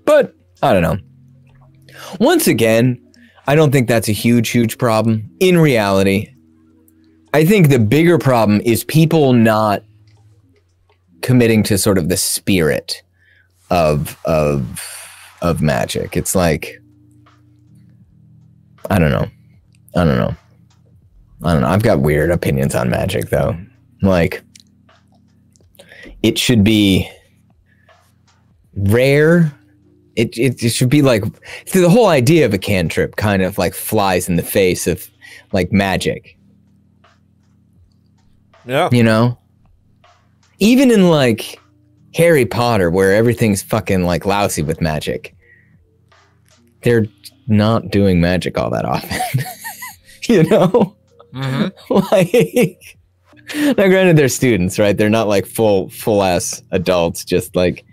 But, I don't know. Once again, I don't think that's a huge problem. In reality, I think the bigger problem is people not committing to sort of the spirit of magic. It's like, I don't know. I've got weird opinions on magic, though. Like, it should be rare. It should be like, the whole idea of a cantrip kind of like flies in the face of like magic. Yeah. You know? Even in like Harry Potter, where everything's fucking like lousy with magic, they're not doing magic all that often. You know? Like, now granted, they're students, right? They're not like full ass adults, just like,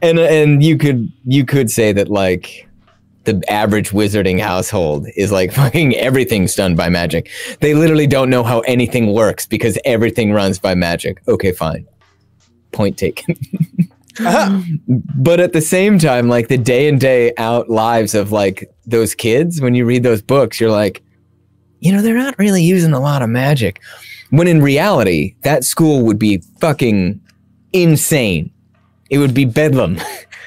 and you could say that like the average wizarding household is like fucking everything's done by magic. They literally don't know how anything works because everything runs by magic. Okay, fine. Point taken. But at the same time, like the day in, day out lives of like those kids, when you read those books, you're like, you know, they're not really using a lot of magic. When in reality, that school would be fucking insane. It would be bedlam.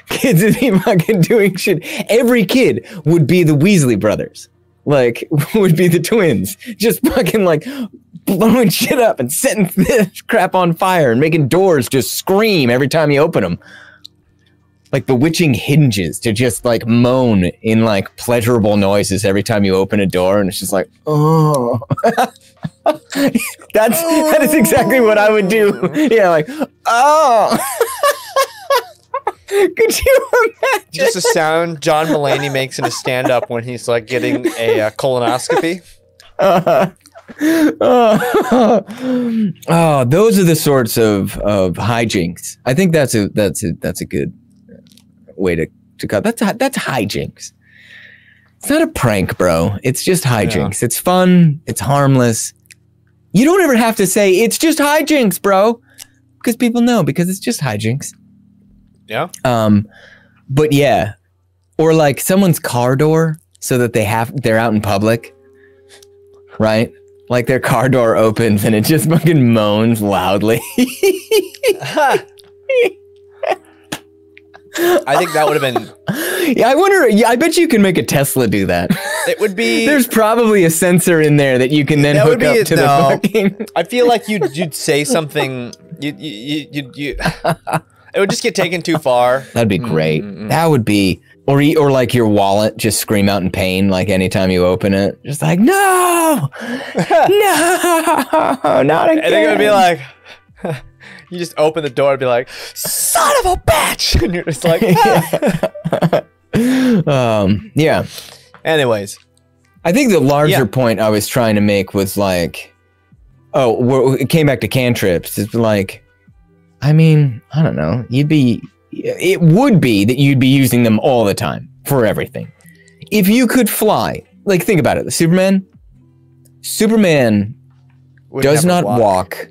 Kids would be fucking doing shit. Every kid would be the Weasley brothers. Like, would be the twins. Just fucking like blowing shit up and setting this crap on fire and making doors just scream every time you open them. Like bewitching hinges to just like moan in like pleasurable noises every time you open a door, and it's just like, oh. That is exactly what I would do. Yeah, like, oh. Could you imagine? Just a sound John Mulaney makes in a stand-up when he's like getting a colonoscopy. Oh, those are the sorts of hijinks. I think that's a good way to cut. That's hijinks. It's not a prank, bro. It's just hijinks. Yeah. It's fun. It's harmless. You don't ever have to say it's just hijinks, bro, because people know, because it's just hijinks. Yeah. But yeah, or like someone's car door, so that they're out in public, right? Like their car door opens and it just fucking moans loudly. I think that would have been. Yeah, I wonder. Yeah, I bet you can make a Tesla do that. It would be. There's probably a sensor in there that you can then hook up to the fucking. I feel like you'd say something. You. It would just get taken too far. That'd be great. That would be, or like your wallet just scream out in pain, like anytime you open it, just like, no, no, not again. And they're gonna be like, you just open the door and be like, son of a bitch, and you're just like, yeah. Anyways, I think the larger point I was trying to make was like, it came back to cantrips. It's like, I mean, I don't know. It would be that you'd be using them all the time for everything. If you could fly, like think about it. Superman does not walk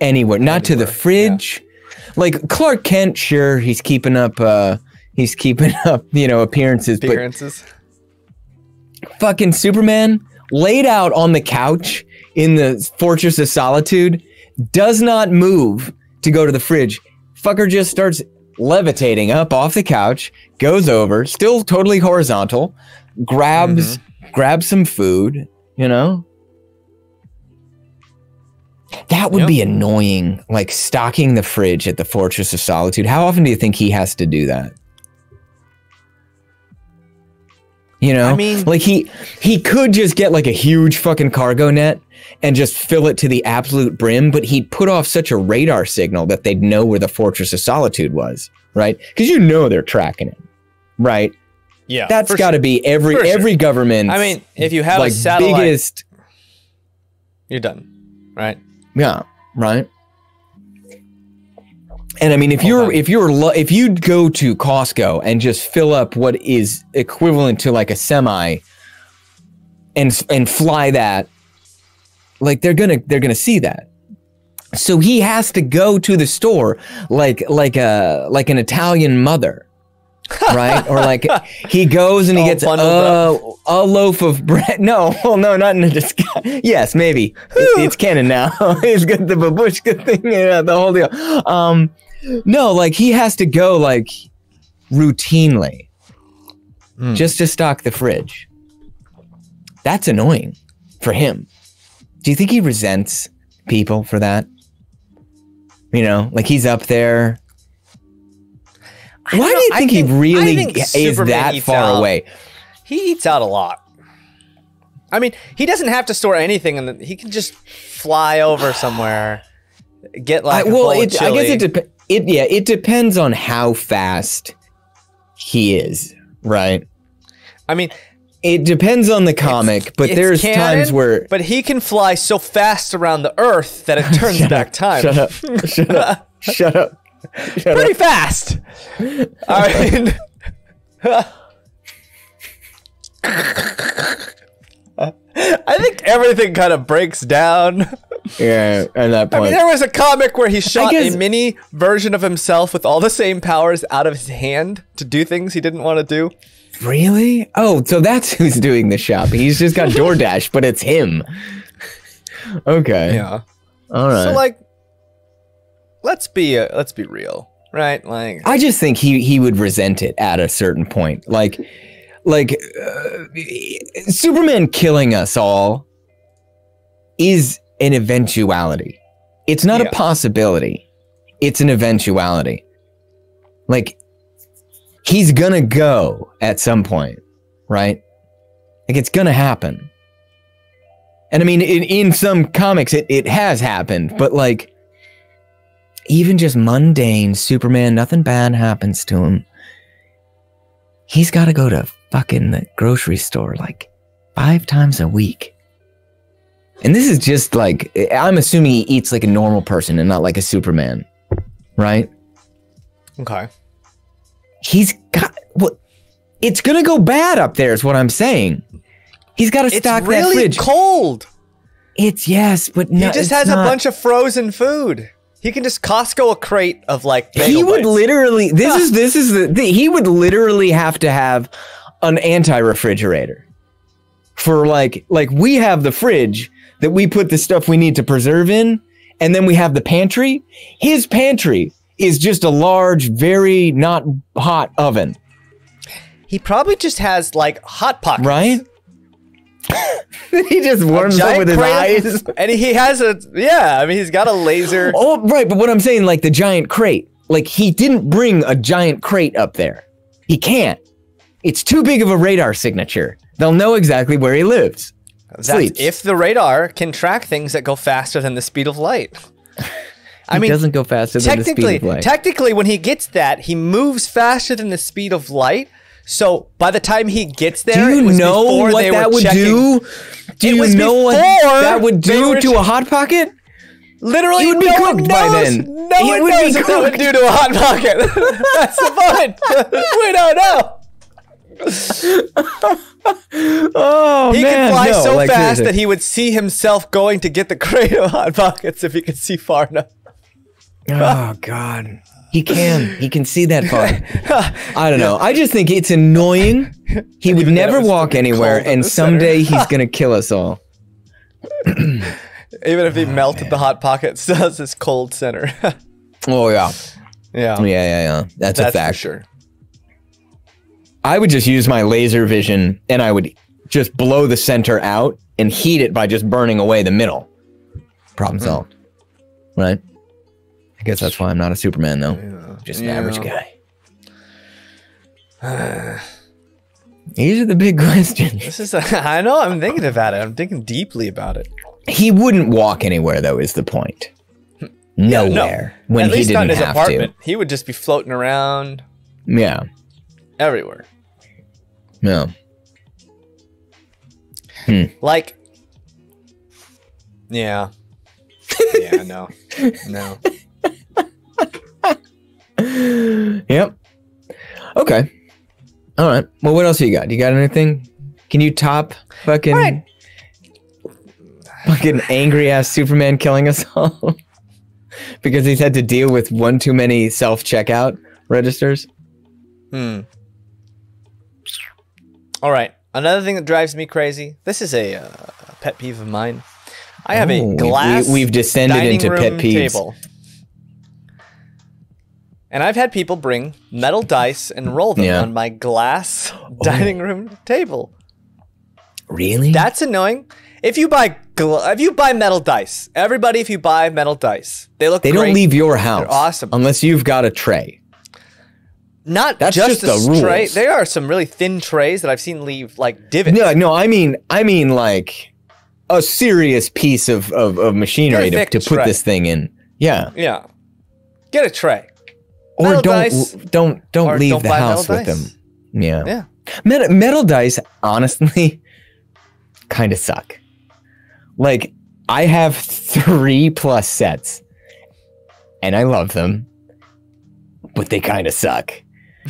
anywhere, not to the fridge. Yeah. Like Clark Kent, sure, he's keeping up, appearances. But fucking Superman laid out on the couch in the Fortress of Solitude does not move to go to the fridge. Fucker just starts levitating up off the couch, goes over, still totally horizontal, grabs some food, you know? That would be annoying, like stocking the fridge at the Fortress of Solitude. How often do you think he has to do that? You know, I mean, like he could just get like a huge fucking cargo net and just fill it to the absolute brim, but he'd put off such a radar signal that they'd know where the Fortress of Solitude was, right? Because you know they're tracking it, right? Yeah, that's got to be every government. I mean, if you have like a satellite, you're done, right? Yeah, right. And I mean, if you'd go to Costco and just fill up what is equivalent to like a semi, and fly that, like they're gonna see that. So he has to go to the store like an Italian mother, right? Or like he goes and he gets a loaf of bread. No, well, no, not in a disguise. Yes, maybe it's canon now. He's got the babushka thing, the whole deal. No, like he has to go like routinely just to stock the fridge. That's annoying for him. Do you think he resents people for that? You know, like he's up there. Why do you think he really is that far away? He eats out a lot. I mean, he doesn't have to store anything, and he can just fly over somewhere, get like a bowl of chili. I guess it depends on how fast he is, right? I mean, it depends on the comic, but there's times where... But he can fly so fast around the Earth that it turns back time. Shut up. Shut up. Shut up. Pretty fast. I mean... I think everything kind of breaks down. Yeah, at that point. I mean, there was a comic where he shot a mini version of himself with all the same powers out of his hand to do things he didn't want to do. Really? Oh, so that's who's doing the shopping. He's just got DoorDash, but it's him. Okay. Yeah. All right. So like, let's be real, right? Like, I just think he would resent it at a certain point. Like Superman killing us all is an eventuality. It's not a possibility. It's an eventuality. Like, he's gonna go at some point, right? Like, it's gonna happen. And I mean, in some comics, it has happened, but like, even just mundane Superman, nothing bad happens to him. He's got to go to fucking the grocery store like 5 times a week. And this is just like, I'm assuming he eats like a normal person and not like a Superman, right? Okay. He's got, it's gonna go bad up there is what I'm saying. He's got to stock that fridge. It's really cold. Yes, but no, he just has a bunch of frozen food. He can just Costco a crate of like bagel He would bites. literally, he would literally have to have an anti-refrigerator. For like we have the fridge that we put the stuff we need to preserve in, and then we have the pantry. His pantry is just a large, very not hot oven. He probably just has like Hot Pockets. Right? He just warms up with his eyes. And he has I mean, he's got a laser. Oh, right, but what I'm saying, like the giant crate. Like, he didn't bring a giant crate up there. He can't. It's too big of a radar signature. They'll know exactly where he lives. That's if the radar can track things that go faster than the speed of light. I mean, it doesn't go faster than the speed of light. Technically, when he gets that, he moves faster than the speed of light. So by the time he gets there, do you know what that would do? Do you know what that would do to a Hot Pocket? Literally, it would be cooked by then. No one knows what that would do to a Hot Pocket. That's the point. We don't know. Oh, he man, can fly so fast seriously. that he would see himself going to get the crate of Hot Pockets if he could see far enough. Oh, God. He can see that far. I don't know. I just think it's annoying. He would never walk anywhere, and someday he's going to kill us all. Even if he melted the Hot Pocket, it still has this cold center. Oh, yeah. Yeah. Yeah. That's a fact. For sure. I would just use my laser vision, and I would just blow the center out and heat it by just burning away the middle. Problem solved. Right? I guess that's why I'm not a Superman, though. Yeah. Just an average guy. These are the big questions. This is I know, I'm thinking about it. I'm thinking deeply about it. He wouldn't walk anywhere, though, is the point. Nowhere. Yeah, no. When At least he not didn't in his have apartment. to. He would just be floating around. Yeah. Everywhere. No. Like. Yeah. Yeah, no. No. Yep. Okay. All right. Well, what else you got? You got anything? Can you top fucking angry ass Superman killing us all because he's had to deal with one too many self-checkout registers? All right. Another thing that drives me crazy. This is a pet peeve of mine. I have a glass. We've descended into pet peeves. Table. And I've had people bring metal dice and roll them on my glass dining room table. Really? That's annoying. If you buy metal dice, everybody, if you buy metal dice, they look great. They don't leave your house. They're awesome. Unless you've got a tray. That's just the tray. Rules. There are some really thin trays that I've seen leave like divots. No, I mean like a serious piece of machinery to put this thing in. Yeah. Yeah. Get a tray. Or don't leave the house with them. Yeah. Yeah. Metal dice, honestly, kind of suck. Like, I have 3+ sets, and I love them, but they kind of suck.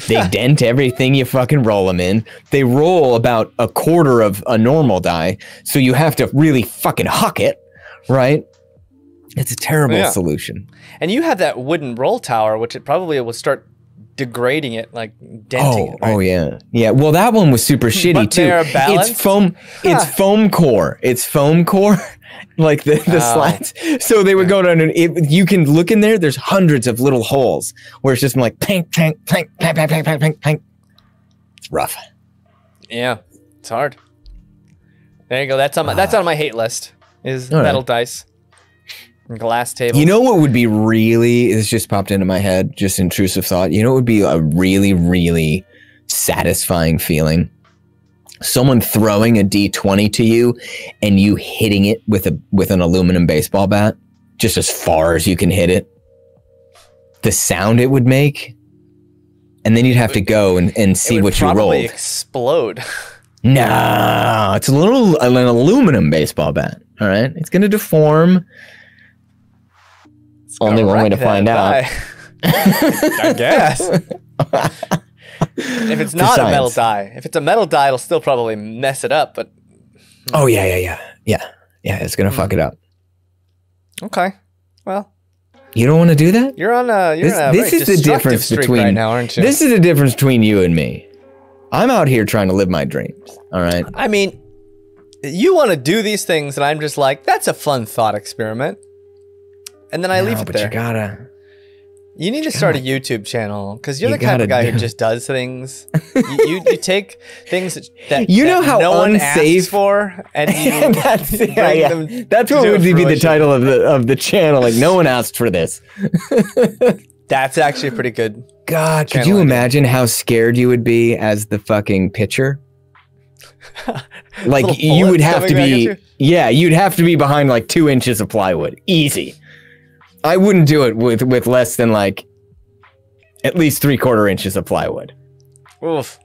They dent everything you fucking roll them in. They roll about a quarter of a normal die, so you have to really fucking huck it, right? It's a terrible solution. And you have that wooden roll tower, which it probably will start degrading it, like denting it. Right? Oh yeah. Yeah. Well, that one was super shitty too. It's foam. It's foam core. It's foam core, like the slats. So they would go down and you can look in there. There's hundreds of little holes where it's just like pink, pink, pink, pink, pink, pink, pink, pink. It's rough. Yeah, it's hard. There you go. That's on my hate list. Is metal dice. Glass table. You know what would be really, this just popped into my head, just intrusive thought. You know what would be a really, really satisfying feeling? Someone throwing a D20 to you and you hitting it with an aluminum baseball bat, just as far as you can hit it. The sound it would make. And then you'd have to go and see what you rolled. It would probably explode. No, it's an aluminum baseball bat. All right. It's going to deform. Only one way to find out. I guess. If it's not a metal die. If it's a metal die, it'll still probably mess it up, but... Oh, yeah. Yeah, it's going to fuck it up. Okay. Well... You don't want to do that? You're on a this is the difference between right now, aren't you? This is the difference between you and me. I'm out here trying to live my dreams, all right? I mean, you want to do these things, and I'm just like, that's a fun thought experiment. And then I leave it there. You need to start a YouTube channel because you're the kind of guy who just does things. you take things that you know how no unsafe one asks for, and you that's what would be the title of the channel. Like, no one asked for this. That's actually pretty good. God, could channel you idea. imagine how scared you would be as the fucking pitcher? Like Little you would bullets have to coming back be, at yeah, you'd have to be behind like 2 inches of plywood. Easy. I wouldn't do it with less than like at least 3/4 inches of plywood. Oof.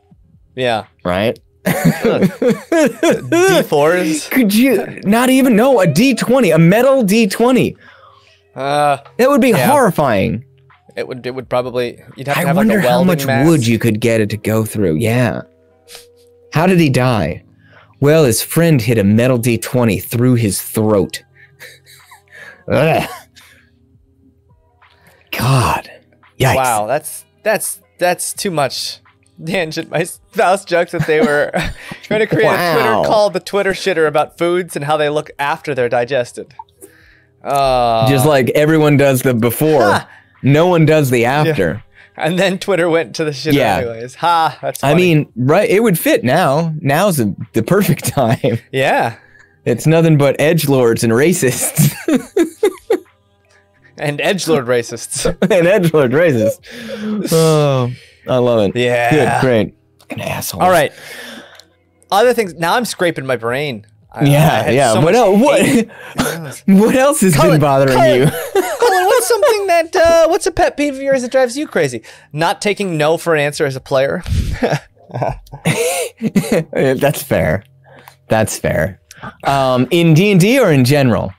Yeah. Right? D4s. Could you not even know a D20, a metal D20? That would be Yeah. horrifying. It would probably, you'd have to I have wonder like a how welding much mask. wood you could get it to go through. Yeah. How did he die? Well, his friend hit a metal D20 through his throat. Ugh. God. Yikes. Wow, that's too much tangent. My spouse jokes that they were trying to create a Twitter called the Twitter shitter about foods and how they look after they're digested. Just like everyone does the before, no one does the after. And then Twitter went to the shitter anyways. Ha, that's funny. I mean, right, it would fit now. Now's the perfect time. Yeah. It's nothing but edgelords and racists. And edgelord racists. And edgelord racists. Oh, I love it. Yeah. Good, great. Fucking asshole. All right. Other things. Now I'm scraping my brain. I Yeah. so What much else? What else has been bothering you? Colin, what's something that? What's a pet peeve of yours that drives you crazy? Not taking no for an answer as a player. That's fair. That's fair. In D&D or in general?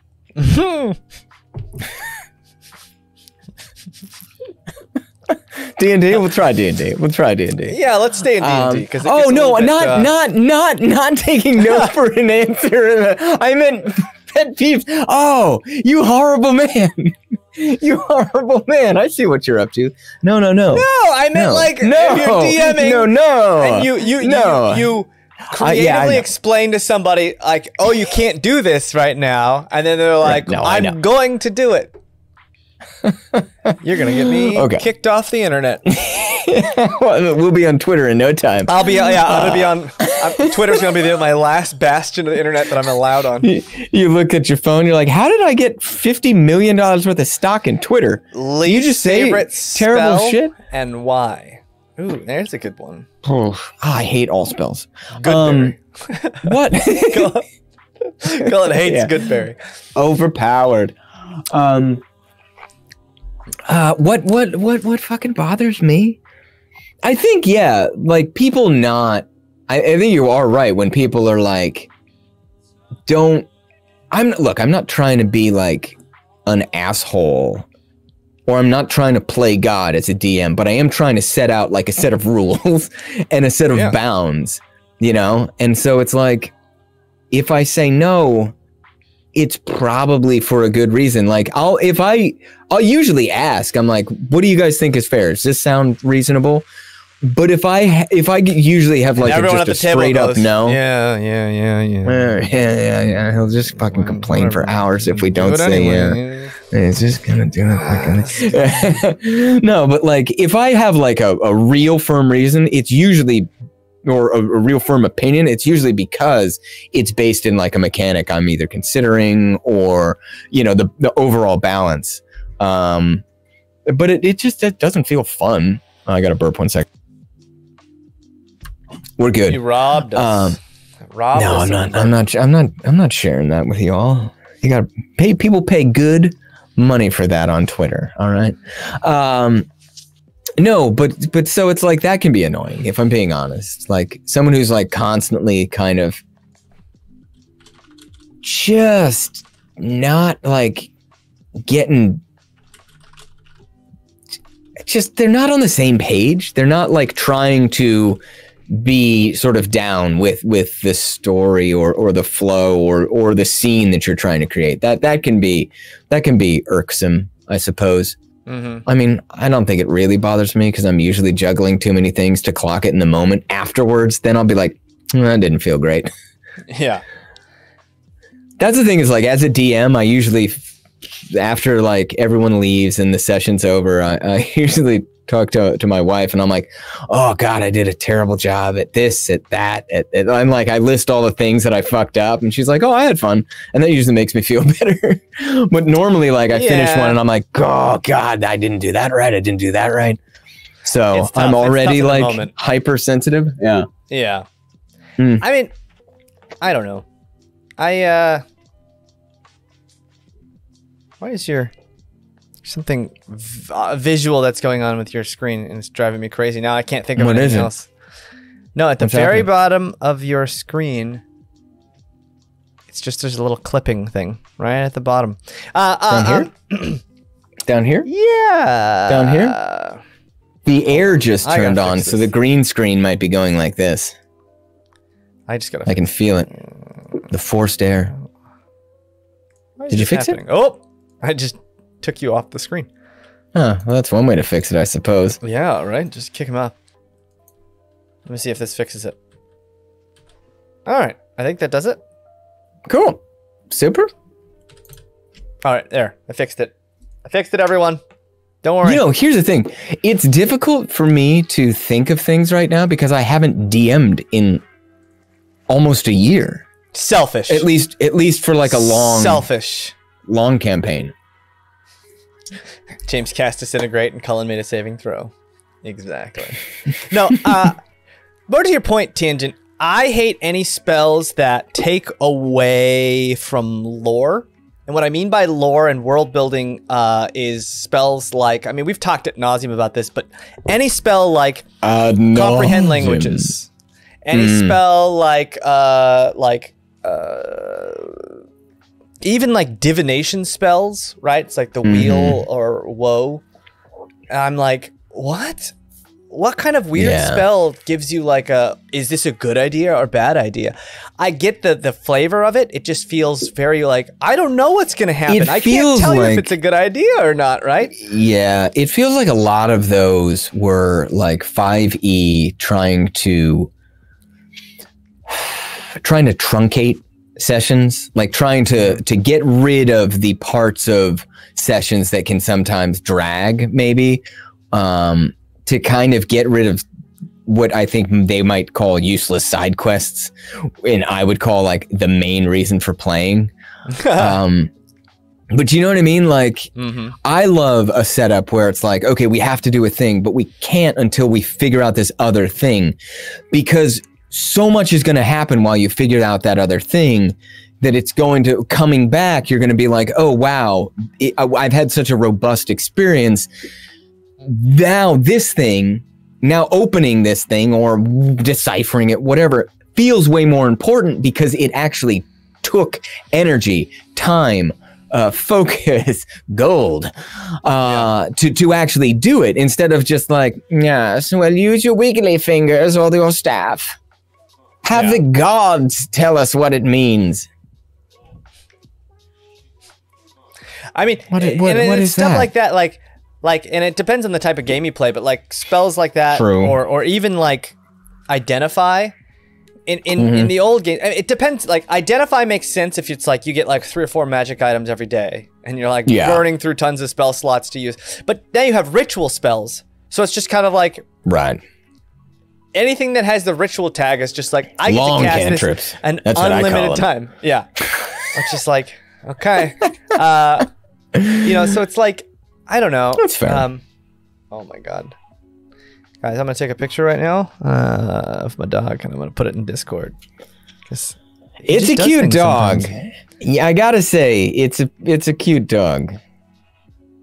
D&D. We'll try D&D. We'll try D&D. Yeah, let's stay in D&D because. Oh no, not taking no for an answer. I meant pet peeves. Oh, you horrible man. You horrible man. I see what you're up to. No. No, I meant like if you're DMing. No. And you creatively explain to somebody like, oh, you can't do this right now, and then they're like, I'm going to do it. You're gonna get me kicked off the internet. We'll be on Twitter in no time. I'm gonna be on. Twitter's gonna be my last bastion of the internet that I'm allowed on. You look at your phone. You're like, how did I get $50 million worth of stock in Twitter? Least you just say favorite terrible spell shit and why? Ooh, there's a good one. I hate all spells. Goodberry. What? Colin hates Goodberry. Overpowered. What fucking bothers me? I think, like people not, I think you are right when people are like, I'm not trying to be like an asshole or I'm not trying to play God as a DM, but I am trying to set out like a set of rules and a set of bounds, you know? And so it's like, if I say no, it's probably for a good reason. Like I'll usually ask, I'm like, what do you guys think is fair? Does this sound reasonable? But if I usually have like just a straight up no. Yeah. He'll just fucking complain for hours if we don't say yeah. It's just gonna do it. No, but like if I have like a real firm reason, it's usually or a real firm opinion, it's usually because it's based in like a mechanic I'm either considering or, you know, the overall balance. But it doesn't feel fun. I got to burp 1 sec. We're good. You robbed us. No, I'm not sharing that with you all. You got to pay. People pay good money for that on Twitter. All right. No, but so it's like that can be annoying if I'm being honest. Like someone who's like constantly kind of just not like getting they're not on the same page. They're not like trying to be sort of down with the story or the flow or the scene that you're trying to create. That can be irksome, I suppose. Mm-hmm. I mean, I don't think it really bothers me because I'm usually juggling too many things to clock it in the moment. Afterwards, then I'll be like, that didn't feel great. Yeah. That's the thing is like as a DM, I usually, after like everyone leaves and the session's over, I usually talk to my wife, and I'm like, oh God, I did a terrible job at this, at that. I'm like, I list all the things that I fucked up, and she's like, oh, I had fun. And that usually makes me feel better. But normally, like, I finish one and I'm like, oh God, I didn't do that right. I didn't do that right. So I'm already like hypersensitive. Yeah. Yeah. I mean, I don't know. Why is your something visual that's going on with your screen, and it's driving me crazy now? I can't think of anything else. No, at the very bottom of your screen, it's just there's a little clipping thing right at the bottom. Down here? Down here? Yeah. Down here? The air just turned on, so the green screen might be going like this. I can feel it. The forced air. Did you fix it? Oh, I just took you off the screen. Huh, well, that's one way to fix it, I suppose. Yeah, right? Just kick him off. Let me see if this fixes it. All right, I think that does it. Cool. Super. All right, there. I fixed it. I fixed it, everyone. Don't worry. You know, here's the thing. It's difficult for me to think of things right now because I haven't DM'd in almost a year. Selfish. At least for like a long campaign. James cast Disintegrate and Cullen made a saving throw. Exactly. No, more to your point, Tangent, I hate any spells that take away from lore. And what I mean by lore and world building is spells like, I mean, we've talked ad nauseum about this, but any spell like comprehend languages, any spell like even like divination spells, right? It's like the wheel or woe. I'm like, what? What kind of weird spell gives you like is this a good idea or bad idea? I get the flavor of it. It just feels very like, I don't know what's going to happen. I can't tell you if it's a good idea or not, right? Yeah, it feels like a lot of those were like 5e trying to truncate sessions, like trying to get rid of the parts of sessions that can sometimes drag, maybe, to kind of get rid of what I think they might call useless side quests, and I would call like the main reason for playing. But you know what I mean? Like, I love a setup where it's like, okay, we have to do a thing, but we can't until we figure out this other thing, because so much is going to happen while you figure out that other thing that it's going to, coming back, you're going to be like, oh, wow, I've had such a robust experience. Now this thing, now opening this thing or deciphering it, whatever, feels way more important because it actually took energy, time, focus, gold, to actually do it, instead of just like, yes, well, use your wiggly fingers or your staff. Have the gods tell us what it means. I mean, what is stuff that? Like, and it depends on the type of game you play, but like spells like that, or even like identify. In the old game, it depends. Like, identify makes sense if it's like you get like 3 or 4 magic items every day, and you're like burning through tons of spell slots to use. But now you have ritual spells, so it's just kind of like anything that has the ritual tag is just like, I get to cast this an unlimited time. Yeah, it's just like, okay, you know. So it's like, I don't know. That's fair. Oh my god. Guys, I'm gonna take a picture right now of my dog, and I'm gonna put it in Discord. It's a cute dog. Yeah, I gotta say, it's a cute dog.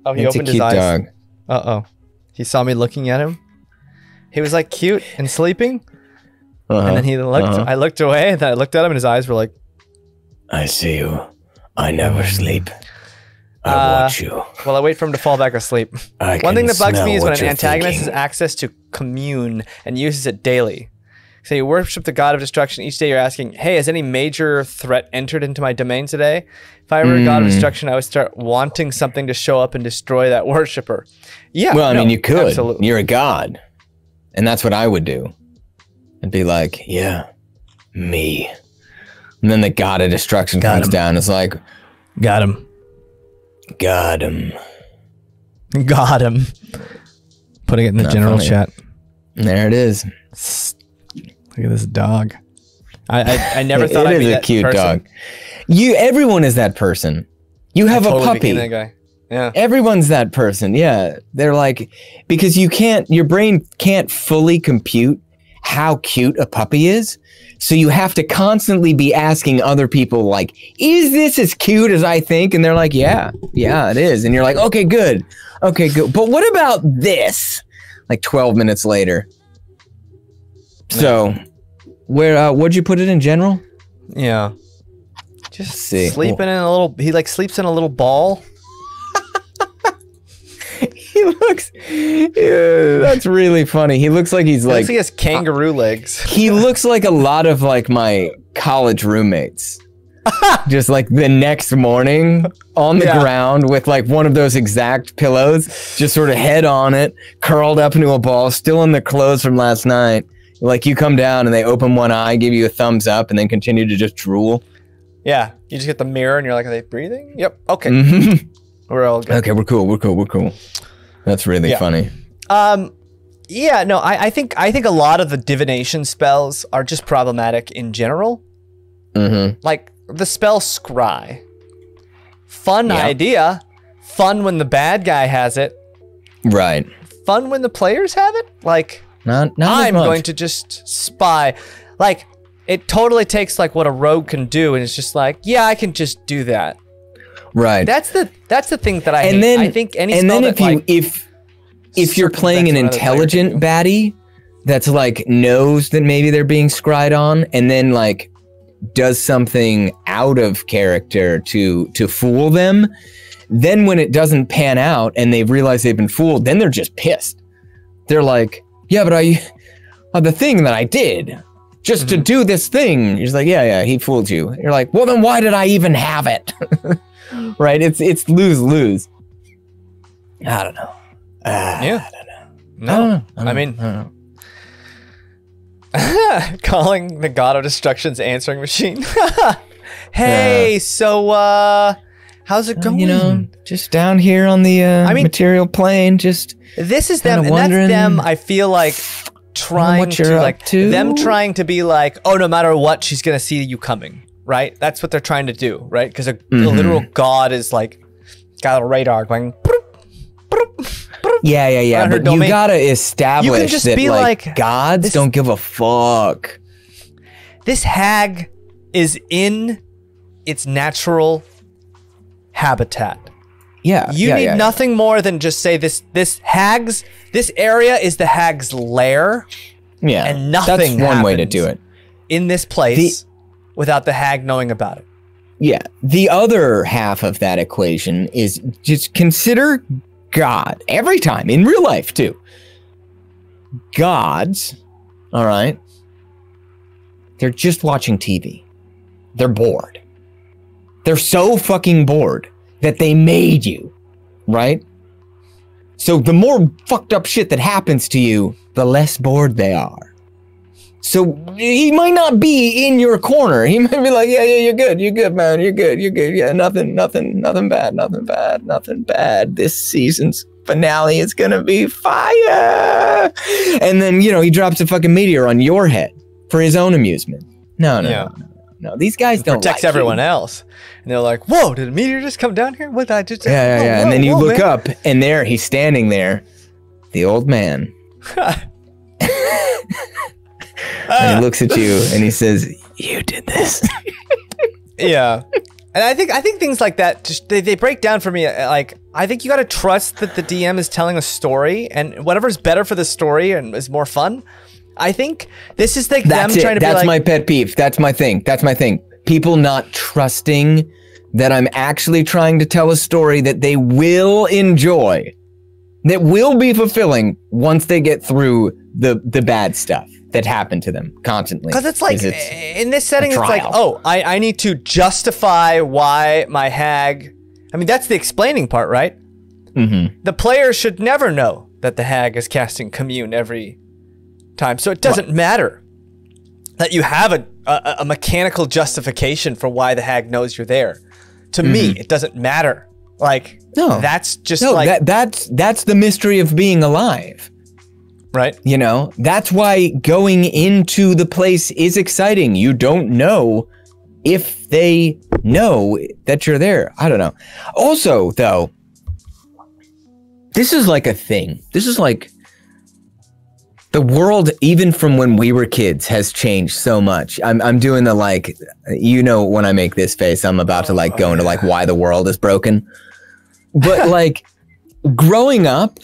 Oh, he opened his eyes. Dog. Uh-oh. He saw me looking at him. He was like cute and sleeping, and then he looked. I looked away, and then I looked at him, and his eyes were like, "I see you. I never sleep. I watch you." Well, I wait for him to fall back asleep. One thing that bugs me is when an antagonist has access to commune and uses it daily. So you worship the god of destruction. Each day you're asking, hey, has any major threat entered into my domain today? If I were a god of destruction, I would start wanting something to show up and destroy that worshiper. Yeah. Well, I mean, you could. Absolutely. You're a god. And that's what I would do. I'd be like, yeah, me. And then the god of destruction comes down. It's like, got him. Got him. Got him. Putting it in the general chat. There it is. Look at this dog. I never thought I'd be that person. It is a cute dog. Everyone is that person. You have a puppy. That guy. Yeah. Everyone's that person. Yeah. They're like, because your brain can't fully compute how cute a puppy is. So you have to constantly be asking other people, like, is this as cute as I think? And they're like, yeah, it is. And you're like, okay, good. But what about this? Like 12 minutes later. So what'd you put it in general? Yeah. Just sleeping in a little, he like sleeps in a little ball. He looks, that's really funny. He looks like he's like, he has kangaroo legs. He looks like a lot of like my college roommates. Just like the next morning on the ground with like one of those exact pillows, just sort of head on it, curled up into a ball, still in the clothes from last night. Like you come down and they open one eye, give you a thumbs up, and then continue to just drool. Yeah, you just get the mirror and you're like, are they breathing? Yep. Okay. We're all good. Okay, we're cool. That's really funny. Yeah, no, I think a lot of the divination spells are just problematic in general. Like the spell Scry. Fun idea. Fun when the bad guy has it. Right. Fun when the players have it. Like, not I'm going to just spy. Like, it totally takes like what a rogue can do, and it's just like, yeah, I can just do that. Right. That's the thing that I hate. Then, I think any spell if you're playing an intelligent baddie that's like knows that maybe they're being scryed on, and then like does something out of character to fool them, then when it doesn't pan out and they realize they've been fooled, then they're just pissed. They're like, yeah, but the thing that I did just to do this thing. He's like, yeah, he fooled you. You're like, well, then why did I even have it? Right? It's lose-lose. I don't know. I don't know. I mean, calling the God of Destruction's answering machine. Hey, so how's it going? You know, just down here on the material plane, just this is them, and that's them. I feel like trying to be like, oh, no matter what, she's gonna see you coming, right? That's what they're trying to do, right? Because a literal god is like got a radar going. Yeah. But you gotta establish that like gods don't give a fuck. This hag is in its natural habitat. Yeah. You need nothing more than just say this area is the hag's lair. Yeah. And nothing That's one way to do it. In this place without the hag knowing about it. Yeah. The other half of that equation is just consider God every time in real life too. Gods, all right, they're just watching TV. They're bored. They're so fucking bored that they made you, right? So the more fucked up shit that happens to you, the less bored they are. So he might not be in your corner. He might be like, yeah, you're good, man, you're good. Yeah, nothing bad. This season's finale is gonna be fire. And then, you know, he drops a fucking meteor on your head for his own amusement. No. These guys don't protects like everyone you. else. And they're like, whoa, did a meteor just come down here? What did I just Yeah. And then you look up and there he's standing there, the old man. And he looks at you and he says, you did this. Yeah. And I think things like that just they break down for me. Like, I think you got to trust that the DM is telling a story, and whatever's better for the story and is more fun. I think this is like them trying to be like, that's my pet peeve. That's my thing. People not trusting that I'm actually trying to tell a story that they will enjoy, that will be fulfilling once they get through the bad stuff that happened to them constantly. Because it's like, in this setting, it's like, oh, I need to justify why my hag... I mean, that's the explaining part, right? The player should never know that the hag is casting commune every time. So it doesn't matter that you have a mechanical justification for why the hag knows you're there. To me, it doesn't matter. Like, that's just that's the mystery of being alive. Right. You know, that's why going into the place is exciting. You don't know if they know that you're there. I don't know. Also, though, this is like a thing. This is like the world, even from when we were kids, has changed so much. I'm doing the like, you know, when I make this face, I'm about to like go into like why the world is broken. But like growing up,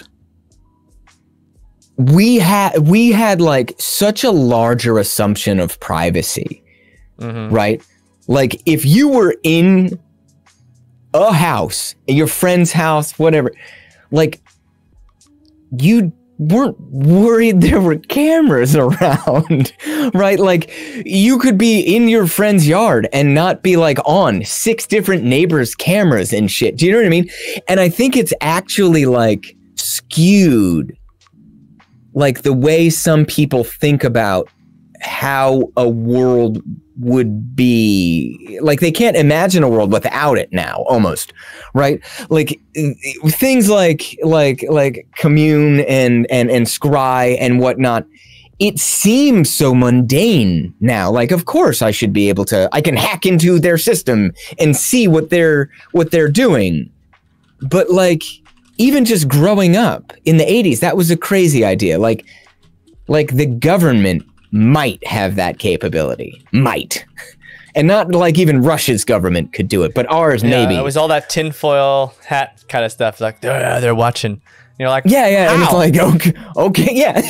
we had like such a larger assumption of privacy, right? Like if you were in a house, your friend's house, whatever, like you weren't worried there were cameras around, right? Like you could be in your friend's yard and not be like on 6 different neighbors' cameras and shit. Do you know what I mean? And I think it's actually like skewed, like the way some people think about how a world would be. Like they can't imagine a world without it now, almost, right? Like things like commune and scry and whatnot, it seems so mundane now. Like, of course I should be able to, I can hack into their system and see what they're doing. But like, even just growing up in the 80s, that was a crazy idea. Like the government might have that capability. Might. And not like even Russia's government could do it, but ours maybe. It was all that tinfoil hat kind of stuff. Like, they're watching. You're like, yeah, how? and it's like, okay, yeah,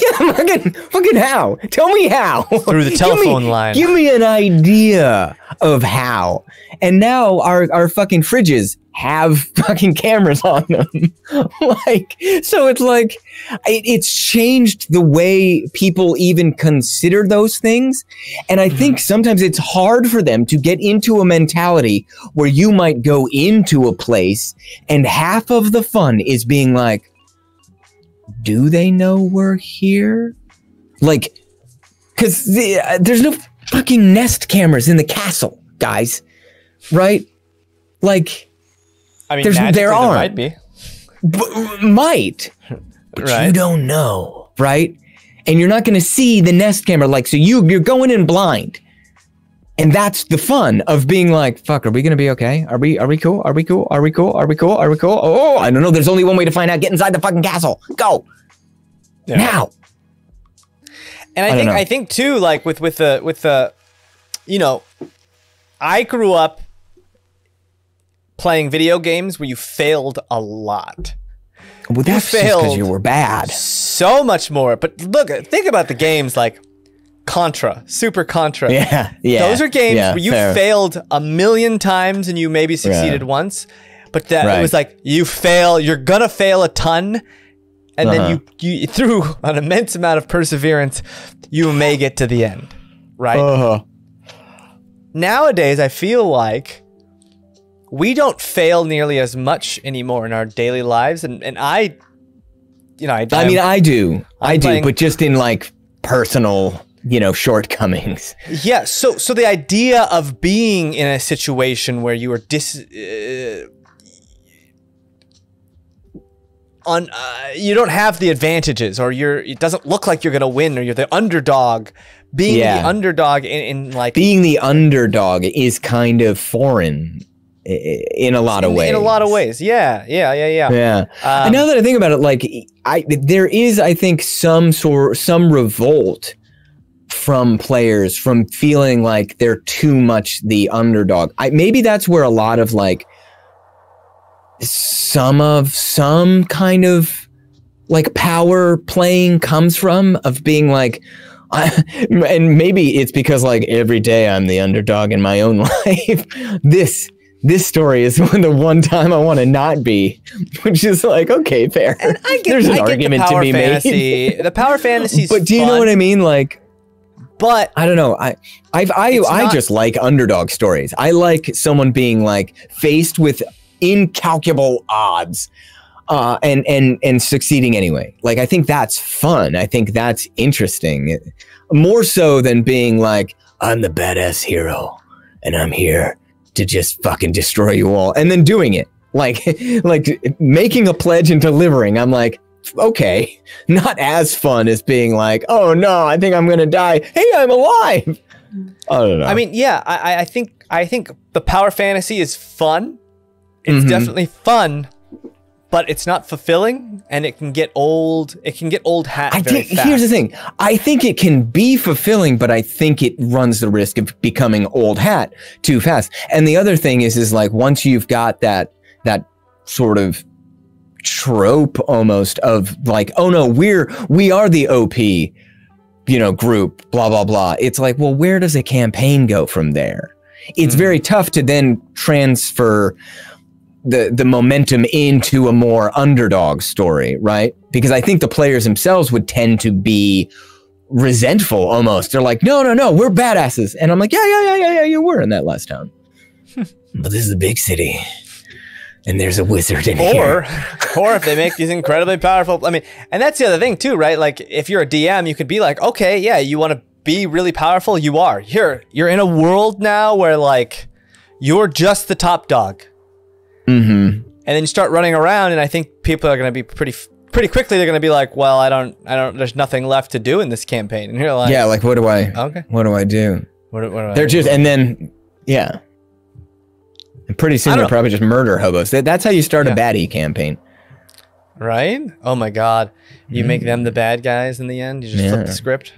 fucking how? Tell me how. Through the telephone line. Give me an idea of how. And now our fucking fridges have fucking cameras on them. Like, so it's like, it's changed the way people even consider those things. And I think sometimes it's hard for them to get into a mentality where you might go into a place and half of the fun is being like, do they know we're here? Like, because there's no fucking Nest cameras in the castle, guys. Right? Like, I mean, there might be. Might. But right. You don't know, right? And you're not going to see the Nest camera. Like, so you're going in blind. And that's the fun of being like, fuck, are we going to be okay? Are we cool? Are we cool? Are we cool? Are we cool? Are we cool? Oh, I don't know. There's only one way to find out. Get inside the fucking castle. Go. Yeah. Now. And I think too, like with the, you know, I grew up playing video games where you failed a lot. Well, that's just because you were bad. So much more. But look, think about the games like Contra, Super Contra. Yeah. Those are games where you failed 1,000,000 times and you maybe succeeded once. But that it was like, you're gonna fail a ton. And then you through an immense amount of perseverance, you may get to the end. Right? Nowadays, I feel like we don't fail nearly as much anymore in our daily lives. And I do. I do, but just in like personal, shortcomings. Yeah. So the idea of being in a situation where you are you don't have the advantages, or it doesn't look like you're going to win, or you're the underdog. Being the underdog in like being the underdog is kind of foreign in a lot of ways. In a lot of ways, yeah. And now that I think about it, like there is, I think, some revolt from players from feeling like they're too much the underdog. Maybe that's where a lot of like some kind of like power playing comes from, of being like, and maybe it's because like every day I'm the underdog in my own life. This story is the one time I want to not be, which is like, okay, fair. And there's an argument to be made. The power fantasy, but do you know what I mean? Like, but I don't know. I just like underdog stories. I like someone being like faced with incalculable odds, and succeeding anyway. Like, I think that's fun. I think that's interesting, more so than being like, I'm the badass hero and I'm here to just fucking destroy you all, and then doing it like making a pledge and delivering. I'm like, okay. Not as fun as being like, oh no, I think I'm gonna die. Hey, I'm alive. I don't know. I mean, yeah, I think the power fantasy is fun. It's definitely fun, but it's not fulfilling, and it can get old. It can get old hat very fast. Here's the thing. I think it can be fulfilling, but I think it runs the risk of becoming old hat too fast. And the other thing is like once you've got that sort of trope almost of like, oh no, we are the OP, group, blah, blah, blah. It's like, well, where does a campaign go from there? It's very tough to then transfer the momentum into a more underdog story, right? Because I think the players themselves would tend to be resentful almost. They're like, no, we're badasses. And I'm like, yeah, you were in that last town. But this is a big city. And there's a wizard in here. Or if they make these incredibly powerful, I mean, and that's the other thing too, right? Like if you're a DM, you could be like, okay, yeah, you want to be really powerful. You are. You're in a world now where like you're just the top dog. And then you start running around, and I think people are going to be pretty quickly. They're going to be like, well, I don't. There's nothing left to do in this campaign. And you're like, yeah, like what do I? Okay. What do I do? What do I They're do? just, and then yeah. And pretty soon they'll probably just murder hobos. That's how you start a baddie campaign. Right? Oh my God. You make them the bad guys in the end? You just flip the script?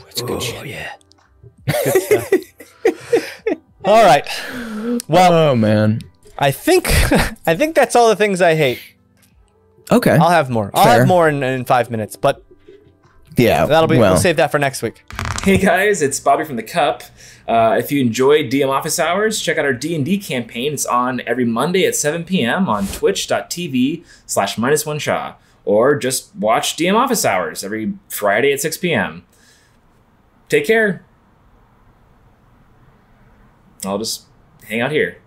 It's good shit. Yeah. Good stuff. All right. Well, oh man. I think that's all the things I hate. Okay. I'll have more. I'll have more in 5 minutes, but yeah, we'll save that for next week. Hey guys, it's Bobby from the Cup. If you enjoy DM Office Hours, check out our D&D campaign. It's on every Monday at 7 p.m. on twitch.tv/MinusOneCHA. Or just watch DM Office Hours every Friday at 6 p.m. Take care. I'll just hang out here.